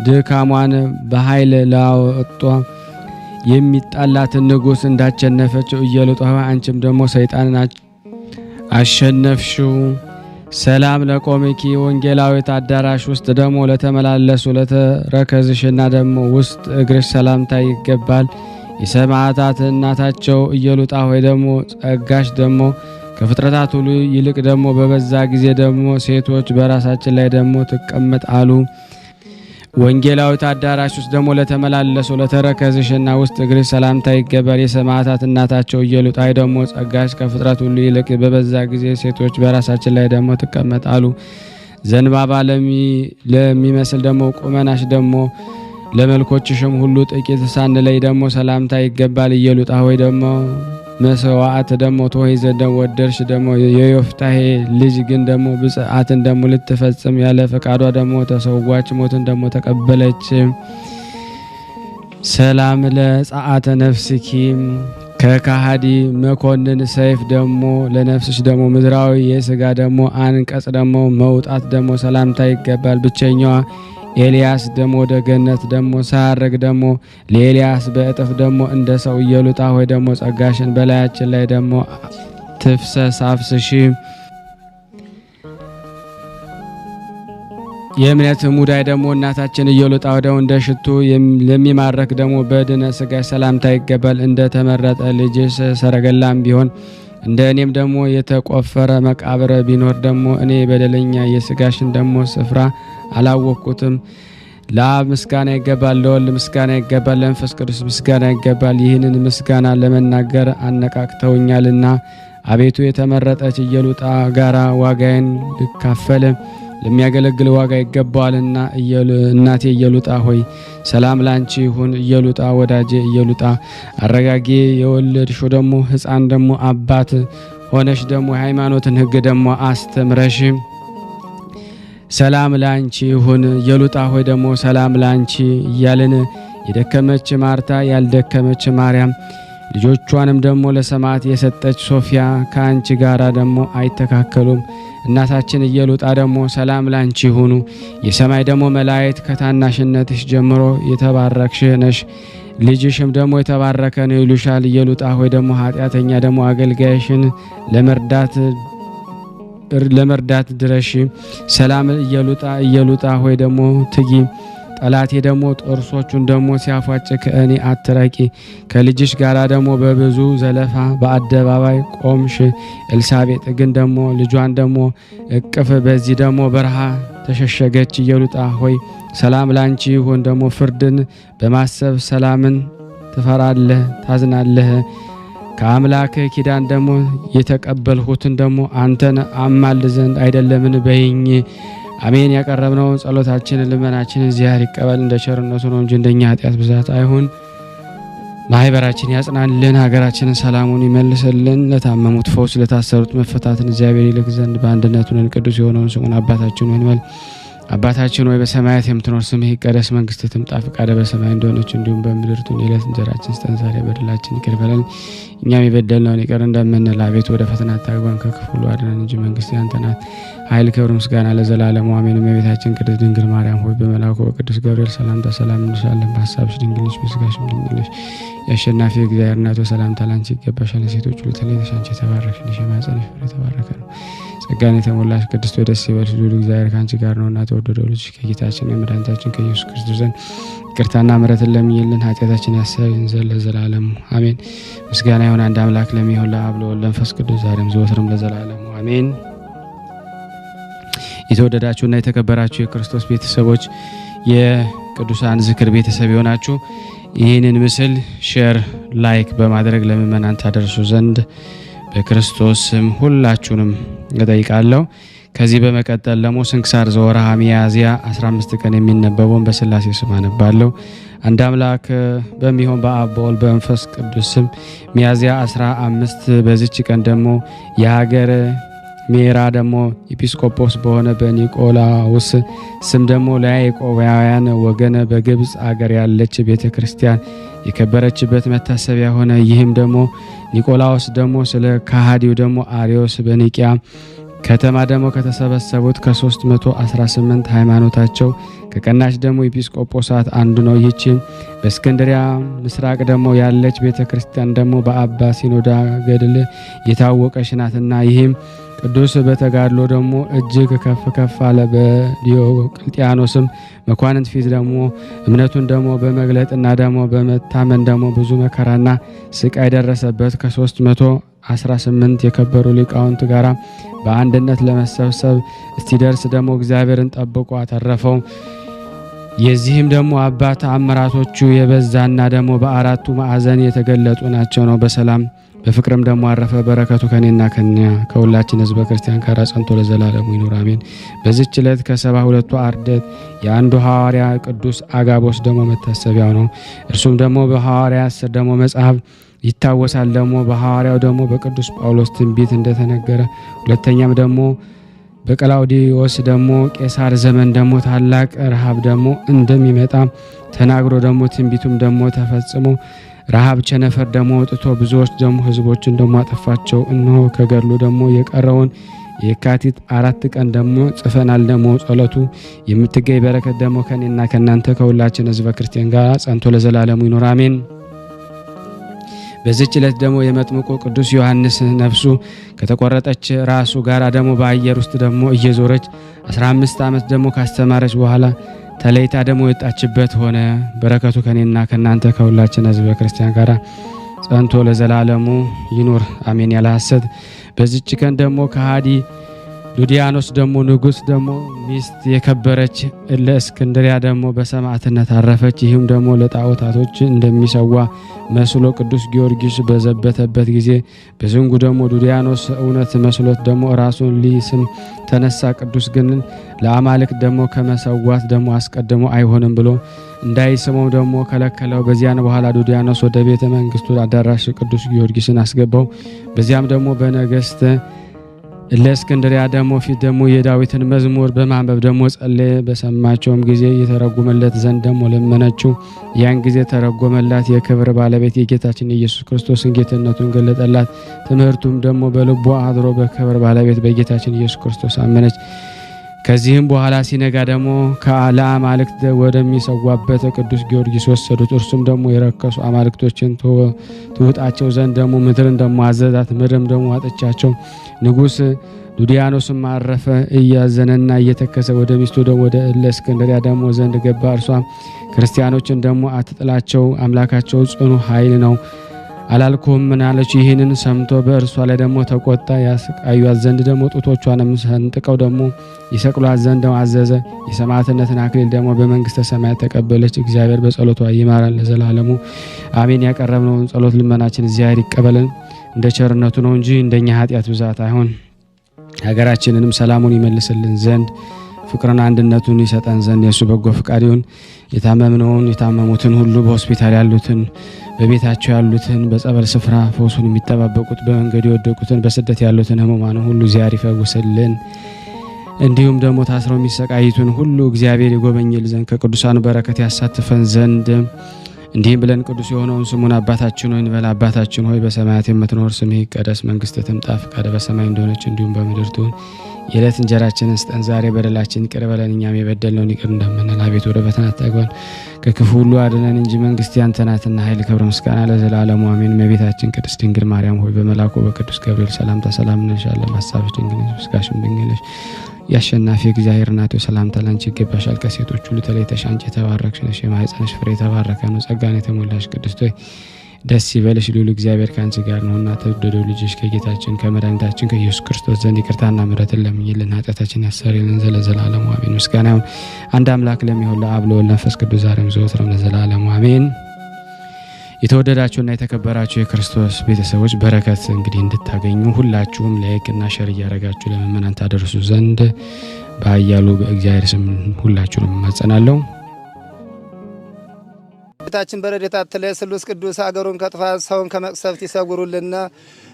ድካሟን በኃይል ላወጧ የሚጣላትን ንጉሥ እንዳሸነፈችው እየሉጣ ሆይ አንቺም ደሞ ሰይጣንን አሸነፍሽው። ሰላም ለቆምኪ ወንጌላዊት አዳራሽ ውስጥ ደሞ ለተመላለሱ ለተረከዝሽና ደሞ ውስጥ እግርሽ ሰላምታ ይገባል። የሰማዕታት እናታቸው እየሉጣ ሆይ ደሞ ጸጋሽ ደሞ ከፍጥረታት ሁሉ ይልቅ ደሞ በበዛ ጊዜ ደሞ ሴቶች በራሳችን ላይ ደሞ ትቀመጥ አሉ። ወንጌላዊት አዳራሽ ውስጥ ደሞ ለተመላለሱ ለተረከዝሽና ውስጥ እግርሽ ሰላምታ ይገባል። የሰማዕታት እናታቸው እየሉጣ ሆይ ደሞ ጸጋሽ ከፍጥረት ሁሉ ይልቅ በበዛ ጊዜ ሴቶች በራሳችን ላይ ደሞ ትቀመጥ አሉ። ዘንባባ ለሚመስል ደሞ ቁመናሽ ደሞ ለመልኮችሽም ሁሉ ጥቂት ሳንለይ ደሞ ሰላምታ ይገባል። እየሉጣ ሆይ ደሞ መስዋዕት ደሞ ትሆይ ዘንድ ወደድሽ ደሞ የዮፍታሔ ልጅ ግን ደሞ ብጽዓትን ደሞ ልትፈጽም ያለ ፈቃዷ ደሞ ተሰዋች፣ ሞትን ደሞ ተቀበለች። ሰላም ለጸአተ ነፍስኪ ከካሃዲ መኮንን ሰይፍ ደሞ ለነፍስሽ ደሞ ምድራዊ የሥጋ ደሞ አንቀጽ ደሞ መውጣት ደሞ ሰላምታ ይገባል። ብቸኛዋ ኤልያስ ደሞ ወደ ገነት ደሞ ሳያረግ ደሞ ለኤልያስ በእጥፍ ደሞ እንደ ሰው እየሉጣ ሆይ ደሞ ጸጋሽን በላያችን ላይ ደሞ ትፍሰስ አፍስሺ። የእምነት ሙዳይ ደሞ እናታችን እየሉጣ ወደው እንደ ሽቱ ለሚማረክ ደሞ በድነ ሥጋሽ ሰላምታ ይገባል። እንደ ተመረጠ ልጅሽ ሰረገላም ቢሆን እንደ እኔም ደግሞ የተቆፈረ መቃብር ቢኖር ደግሞ እኔ በደለኛ የሥጋሽን ደግሞ ስፍራ አላወቅኩትም። ለአብ ምስጋና ይገባል፣ ለወልድ ምስጋና ይገባል፣ ለመንፈስ ቅዱስ ምስጋና ይገባል። ይህንን ምስጋና ለመናገር አነቃቅተውኛልና አቤቱ የተመረጠች ኢየሉጣ ጋራ ዋጋዬን ልካፈል ለሚያገለግል ዋጋ ይገባዋልና። እናቴ ኢየሉጣ ሆይ ሰላም ላንቺ ይሁን። ኢየሉጣ ወዳጄ ኢየሉጣ አረጋጌ የወለድሽው ደግሞ ሕፃን ደግሞ አባት ሆነሽ ደግሞ የሃይማኖትን ሕግ ደግሞ አስተምረሽ ሰላም ላንቺ ይሁን። ኢየሉጣ ሆይ ደግሞ ሰላም ላንቺ እያልን የደከመች ማርታ ያልደከመች ማርያም ልጆቿንም ደግሞ ለሰማዕት የሰጠች ሶፊያ ከአንቺ ጋራ ደግሞ አይተካከሉም። እናታችን ኢየሉጣ ደግሞ ሰላም ላንቺ ይሁኑ። የሰማይ ደግሞ መላእክት ከታናሽነትሽ ጀምሮ የተባረክሽ ነሽ፣ ልጅሽም ደግሞ የተባረከ ነው ይሉሻል። ኢየሉጣ ሆይ ደግሞ ኃጢአተኛ ደግሞ አገልጋይሽን ለመርዳት ድረሽ። ሰላም ኢየሉጣ ሆይ ደግሞ ትጊ። ጠላቴ ደግሞ ጥርሶቹን ደግሞ ሲያፏጭ ከእኔ አትራቂ። ከልጅሽ ጋራ ደግሞ በብዙ ዘለፋ በአደባባይ ቆምሽ። ኤልሳቤጥ ግን ደግሞ ልጇን ደግሞ እቅፍ በዚህ ደግሞ በረሃ ተሸሸገች። ኢየሉጣ ሆይ ሰላም ላንቺ ይሁን። ደግሞ ፍርድን በማሰብ ሰላምን ትፈራለህ፣ ታዝናለህ። ከአምላክ ኪዳን ደግሞ የተቀበልሁትን ደግሞ አንተን አማልድ ዘንድ አይደለምን በይኝ። አሜን። ያቀረብነውን ጸሎታችንን ልመናችንን እግዚአብሔር ይቀበል እንደ ቸርነቱ ነው እንጂ እንደኛ ኃጢአት ብዛት አይሁን። ማህበራችን ያጽናልን፣ ሀገራችንን ሰላሙን ይመልስልን። ለታመሙት ፈውስ፣ ለታሰሩት መፈታትን እግዚአብሔር ይልክ ዘንድ በአንድነቱ ነን። ቅዱስ የሆነውን ስሙን አባታችን ሆይ እንበል። አባታችን ሆይ በሰማያት የምትኖር ስምህ ይቀደስ፣ መንግስትህ ትምጣ፣ ፈቃድህ በሰማይ እንደሆነች እንዲሁም በምድር ትሁን። የዕለት እንጀራችንን ስጠን ዛሬ፣ በደላችንን ይቅር በለን እኛም የበደልነውን ይቅር እንደምንል፣ አቤቱ ወደ ፈተና አታግባን ከክፉ ሁሉ አድነን እንጂ መንግስት ያንተ ናት፣ ኃይል፣ ክብር፣ ምስጋና ለዘላለሙ አሜን። እመቤታችን ቅድስት ድንግል ማርያም ሆይ በመልአኩ በቅዱስ ገብርኤል ሰላምታ ሰላም እንልሻለን። በሀሳብሽ ድንግል ነሽ፣ በስጋሽም ድንግል ነሽ። የአሸናፊ እግዚአብሔር እናት ሰላምታ ላንቺ ይገባሻል። ሴቶች ሁሉ ተለይተሽ አንቺ የተባረክሽ ነሽ፣ የማኅፀንሽ ፍሬ የተባረከ ነው። ጸጋን የተሞላሽ ቅድስት ሆይ ደስ ይበልሽ፣ ልዑል እግዚአብሔር ከአንቺ ጋር ነውና ተወደደው ልጅሽ ከጌታችን የመድኃኒታችን ከኢየሱስ ክርስቶስ ዘንድ ይቅርታና ምሕረትን ለምኝልን ኃጢአታችን ያሰብን ዘንድ ለዘላለሙ አሜን። ምስጋና ይሁን አንድ አምላክ ለሚሆን ለአብ ለወልድ ለመንፈስ ቅዱስ ዛሬም ዘወትርም ለዘላለሙ አሜን። የተወደዳችሁና የተከበራችሁ የክርስቶስ ቤተሰቦች የቅዱሳን ዝክር ቤተሰብ የሆናችሁ ይህንን ምስል ሼር፣ ላይክ በማድረግ ለምእመናን ታደርሱ ዘንድ በክርስቶስ ስም ሁላችሁንም እጠይቃለሁ። ከዚህ በመቀጠል ደግሞ ስንክሳር ዘወርኀ ሚያዝያ 15 ቀን የሚነበበውን በሥላሴ ስም አነባለሁ። አንድ አምላክ በሚሆን በአብ በወልድ በመንፈስ ቅዱስ ስም ሚያዝያ 15 በዚች ቀን ደግሞ የሀገር ሜራ ደግሞ ኤጲስቆጶስ በሆነ በኒቆላውስ ስም ደግሞ ለያዕቆባውያን ወገን በግብፅ አገር ያለች ቤተ ክርስቲያን የከበረችበት መታሰቢያ ሆነ። ይህም ደግሞ ኒቆላውስ ደግሞ ስለ ከሃዲው ደግሞ አርዮስ በኒቂያ ከተማ ደግሞ ከተሰበሰቡት ከ318 ሃይማኖታቸው ከቀናች ደግሞ ኤጲስቆጶሳት አንዱ ነው። ይህችም በእስክንድሪያ ምስራቅ ደግሞ ያለች ቤተ ክርስቲያን ደግሞ በአባ ሲኖዳ ገድል የታወቀች ናትና ይህም ቅዱስ በተጋድሎ ደግሞ እጅግ ከፍ ከፍ አለ። በዲዮቅልጥያኖስም መኳንንት ፊት ደግሞ እምነቱን ደግሞ በመግለጥና ደግሞ በመታመን ደግሞ ብዙ መከራና ስቃይ ደረሰበት። ከ318 የከበሩ ሊቃውንት ጋራ በአንድነት ለመሰብሰብ እስቲደርስ ደግሞ እግዚአብሔርን ጠብቆ አተረፈው። የዚህም ደግሞ አባት ተአምራቶቹ የበዛና ደግሞ በአራቱ ማዕዘን የተገለጡ ናቸው ነው። በሰላም በፍቅርም ደግሞ አረፈ። በረከቱ ከኔና ከሁላችን ሕዝበ ክርስቲያን ጋር ጸንቶ ለዘላለሙ ይኑር አሜን። በዚህች ዕለት ከ72ቱ አርድእት የአንዱ ሐዋርያ ቅዱስ አጋቦስ ደግሞ መታሰቢያው ነው። እርሱም ደግሞ በሐዋርያ 10 ደግሞ መጽሐፍ ይታወሳል። ደግሞ በሐዋርያው ደግሞ በቅዱስ ጳውሎስ ትንቢት እንደተነገረ ሁለተኛም ደግሞ በቀላውዲዮስ ደግሞ ቄሳር ዘመን ደግሞ ታላቅ ረሃብ ደግሞ እንደሚመጣ ተናግሮ ደግሞ ትንቢቱም ደግሞ ተፈጽሞ ረሃብ ቸነፈር ደግሞ ወጥቶ ብዙዎች ደግሞ ሕዝቦችን ደግሞ አጠፋቸው። እነሆ ከገድሉ ደግሞ የቀረውን የካቲት 4 ቀን ደግሞ ጽፈናል። ደግሞ ጸሎቱ የምትገኝ በረከት ደግሞ ከኔና ከናንተ ከሁላችን ሕዝበ ክርስቲያን ጋር ጸንቶ ለዘላለሙ ይኑር አሜን። በዚህች ዕለት ደግሞ የመጥምቁ ቅዱስ ዮሐንስ ነፍሱ ከተቆረጠች ራሱ ጋራ ደግሞ በአየር ውስጥ ደግሞ እየዞረች 15 ዓመት ደግሞ ካስተማረች በኋላ ተለይታ ደግሞ የወጣችበት ሆነ። በረከቱ ከኔና ከናንተ ከሁላችን ሕዝበ ክርስቲያን ጋር ጸንቶ ለዘላለሙ ይኑር አሜን ያለ ሐሰት። በዚች ቀን ደግሞ ከሃዲ ዱዲያኖስ ደግሞ ንጉስ ደግሞ ሚስት የከበረች ለእስክንድሪያ ደግሞ በሰማዕትነት አረፈች። ይህም ደግሞ ለጣዖታቶች እንደሚሰዋ መስሎ ቅዱስ ጊዮርጊስ በዘበተበት ጊዜ በዝንጉ ደግሞ ዱዲያኖስ እውነት መስሎት ደግሞ ራሱን ሊስም ተነሳ። ቅዱስ ግን ለአማልክት ደግሞ ከመሰዋት ደግሞ አስቀድሞ አይሆንም ብሎ እንዳይስመው ደግሞ ከለከለው። በዚያን በኋላ ዱዲያኖስ ወደ ቤተ መንግስቱ አዳራሽ ቅዱስ ጊዮርጊስን አስገባው። በዚያም ደግሞ በነገስት ለእስክንድሪያ ደግሞ ፊት ደግሞ የዳዊትን መዝሙር በማንበብ ደግሞ ጸለየ። በሰማቸውም ጊዜ የተረጎመለት ዘንድ ደግሞ ለመነችው። ያን ጊዜ ተረጎመላት። የክብር ባለቤት የጌታችን የኢየሱስ ክርስቶስን ጌትነቱን ገለጠላት። ትምህርቱም ደግሞ በልቧ አድሮ በክብር ባለቤት በጌታችን ኢየሱስ ክርስቶስ አመነች። ከዚህም በኋላ ሲነጋ ደግሞ ለአማልክት ወደሚሰዋበት ቅዱስ ጊዮርጊስ ወሰዱት። እርሱም ደግሞ የረከሱ አማልክቶችን ትውጣቸው ዘንድ ደግሞ ምድርን ደግሞ አዘዛት። ምድርም ደግሞ አጠቻቸው። ንጉስ ዱዲያኖስም አረፈ። እያዘነና እየተከሰ ወደ ሚስቱ ደግሞ ወደ እለእስክንድርያ ደግሞ ዘንድ ገባ። እርሷ ክርስቲያኖችን ደግሞ አትጥላቸው፣ አምላካቸው ጽኑ ኃይል ነው አላልኩም ምን አለች። ይህንን ሰምቶ በእርሷ ላይ ደግሞ ተቆጣ። ያስቃዩት ዘንድ ደግሞ ጡቶቿንም ሰንጥቀው ደግሞ ይሰቅሏት ዘንድ አዘዘ። የሰማዕትነትን አክሊል ደግሞ በመንግስተ ሰማያት ተቀበለች። እግዚአብሔር በጸሎቷ ይማራል ለዘላለሙ አሜን። ያቀረብነውን ጸሎት ልመናችን እግዚአብሔር ይቀበለን እንደ ቸርነቱ ነው እንጂ እንደኛ ኃጢአት ብዛት አይሆን። ሀገራችንንም ሰላሙን ይመልስልን ዘንድ ፍቅርና አንድነቱን ይሰጠን ዘንድ የሱ በጎ ፍቃድ ይሁን። የታመምነውን የታመሙትን ሁሉ በሆስፒታል ያሉትን በቤታቸው ያሉትን በጸበል ስፍራ ፈውሱን የሚጠባበቁት በመንገድ የወደቁትን በስደት ያሉትን ሕሙማን ሁሉ እግዚአብሔር ይፈውስልን። እንዲሁም ደግሞ ታስረው የሚሰቃዩትን ሁሉ እግዚአብሔር ይጎበኝል ዘንድ ከቅዱሳኑ በረከት ያሳትፈን ዘንድ እንዲህም ብለን ቅዱስ የሆነውን ስሙን አባታችን ሆይ እንበል። አባታችን ሆይ በሰማያት የምትኖር ስምህ ይቀደስ፣ መንግስትህ ትምጣ፣ ፈቃድህ በሰማይ እንደሆነች እንዲሁም በምድር ትሁን። የዕለት እንጀራችንን ስጠን ዛሬ፣ በደላችን ይቅር በለን እኛም የበደልነውን ይቅር እንደምንል፣ አቤቱ ወደ ፈተና አታግባን ከክፉ ሁሉ አድነን እንጂ መንግስት ያንተ ናትና ኃይል፣ ክብር፣ ምስጋና ለዘላለሙ አሜን። እመቤታችን ቅድስት ድንግል ማርያም ሆይ በመልአኩ በቅዱስ ገብርኤል ሰላምታ ሰላም እንልሻለን። በሐሳብሽ ድንግል ነሽ፣ በሥጋሽም ድንግል ነሽ። የአሸናፊ እግዚአብሔር እናት ሰላምታ ላንቺ ይገባሻል። ከሴቶች ሁሉ ተለይተሽ አንቺ የተባረክሽ ነሽ፣ የማኅፀንሽ ፍሬ የተባረከ ነው። ጸጋን የተሞላሽ ቅድስት ሆይ ደስ ይበልሽ፣ ልዑል እግዚአብሔር ከአንቺ ጋር ነውና ተወደደው ልጅሽ ከጌታችን ከመድኃኒታችን ከኢየሱስ ክርስቶስ ዘንድ ይቅርታና ምሕረትን ለምኝልን ኃጢአታችን ያሰርይልን ለዘላለሙ አሜን። ምስጋና ይሁን አንድ አምላክ ለሚሆን ለአብ ለወልድ ለመንፈስ ቅዱስ ዛሬም ዘወትርም ለዘላለሙ አሜን። የተወደዳችሁና የተከበራችሁ የክርስቶስ ቤተሰቦች በረከት እንግዲህ እንድታገኙ ሁላችሁም ላይክና ሸር እያደረጋችሁ ለምእመናን ታደርሱ ዘንድ በኃያሉ በእግዚአብሔር ስም ሁላችሁንም እማጸናለሁ። ቤታችን በረድኤታት ትለይ ስሉስ ቅዱስ አገሩን ከጥፋት ሰውን ከመቅሰፍት ይሰጉሩልና።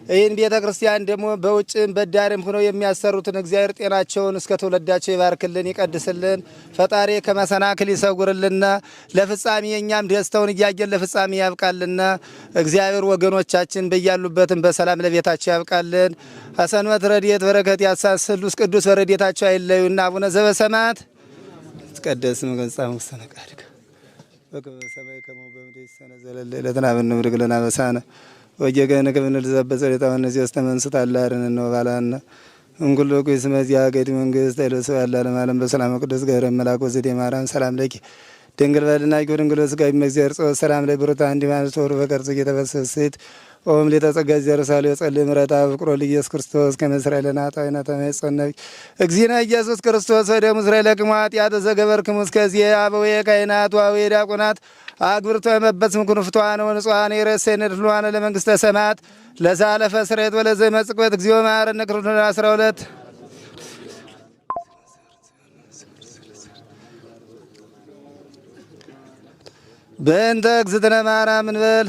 ይህን ቤተ ክርስቲያን ደግሞ በውጭም በዳርም ሆነው የሚያሰሩትን እግዚአብሔር ጤናቸውን እስከ ትውልዳቸው ይባርክልን ይቀድስልን። ፈጣሪ ከመሰናክል ይሰጉርልና። ለፍጻሜ እኛም ደስታውን እያየን ለፍጻሜ ያብቃልና። እግዚአብሔር ወገኖቻችን በያሉበትም በሰላም ለቤታቸው ያብቃልን። ሐሰንበት ረድኤት በረከት ያሳስ ስሉስ ቅዱስ በረድኤታቸው አይለዩና። አቡነ ዘበሰማያት ይትቀደስ ስምከ ወይትጸድቅ ፈቃድከ በከመ በሰማይ ከማሁ በምድር ሲሳየነ ዘለለ ዕለትነ ሀበነ ኅቡር ለነ አበሳነ ወጌጋየነ ከመ ንርዛዕ በጸሎተ እነዚያስ ተመንስት አላርን ነው ባላና እንኩሎ ኩይስ መዚያ ገዲ መንግስት አይለሰው ያላለም ዓለም በሰላም ቅዱስ ገብረ መልአክ ወዘዴ ማርያም ሰላም ለኪ ድንግል በድናቂ ድንግል ስጋይ መግዚአብሔር ጾ ሰላም ላይ ብሩታ እንዲማን ተወር በቀርጽ እየተፈሰሰት ኦም ለተጸጋ ዘርሳለ ጸልይ ምረታ ፍቅሮ ለኢየሱስ ክርስቶስ ከመስራኤል ለናታይና ተመጽነብ እግዚእነ ኢየሱስ ክርስቶስ ወደ እስራኤል ለቅማት ያተዘገበርክሙ እስከዚህ አበው የካህናት ወአበው የዲያቆናት አግብርቶ የመበስም ኩንፍቷን ወንጿን የረሰነ ድሏን ለመንግስተ ሰማያት ለዛለፈ ስሬት ወለዘ መጽቆት እግዚኦ ማረነ ክርስቶስ 12 በእንተ እግዝእትነ ማርያም እንበል።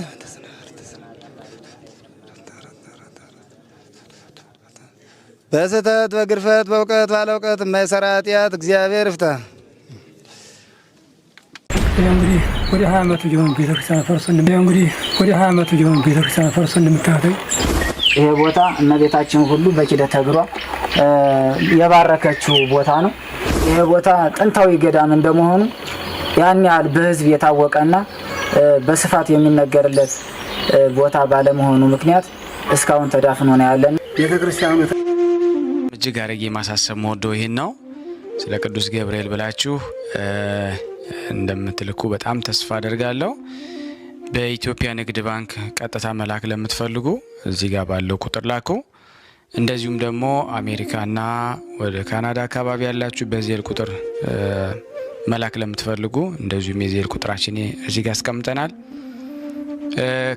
በስህተት በግርፈት በእውቀት ባለ እውቀት የማይሰራ ኃጢአት እግዚአብሔር ይፍታ። እንግዲህ ወደ 20 ዓመቱ ጀምሮ ቤተክርስቲያን ፈርሶ እንደምታዩት ይሄ ቦታ እመቤታችን ሁሉ በኪደተ እግሯ የባረከችው ቦታ ነው። ይሄ ቦታ ጥንታዊ ገዳም እንደመሆኑ ያን ያህል በሕዝብ የታወቀና በስፋት የሚነገርለት ቦታ ባለመሆኑ ምክንያት እስካሁን ተዳፍኖ ነው ያለን። ቤተክርስቲያኑ እጅግ አረጌ ማሳሰብ መወደው ይሄን ነው። ስለ ቅዱስ ገብርኤል ብላችሁ እንደምትልኩ በጣም ተስፋ አደርጋለሁ። በኢትዮጵያ ንግድ ባንክ ቀጥታ መላክ ለምትፈልጉ እዚህ ጋር ባለው ቁጥር ላኩ። እንደዚሁም ደግሞ አሜሪካና ወደ ካናዳ አካባቢ ያላችሁ በዜል ቁጥር መላክ ለምትፈልጉ እንደዚሁም የዜል ቁጥራችን እዚህ ጋር አስቀምጠናል።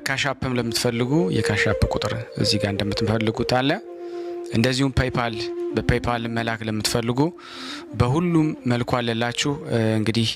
ካሻፕም ለምትፈልጉ የካሻፕ ቁጥር እዚህ ጋር እንደምትፈልጉት አለ። እንደዚሁም ፔይፓል በፔይፓል መላክ ለምትፈልጉ በሁሉም መልኩ አለላችሁ። እንግዲህ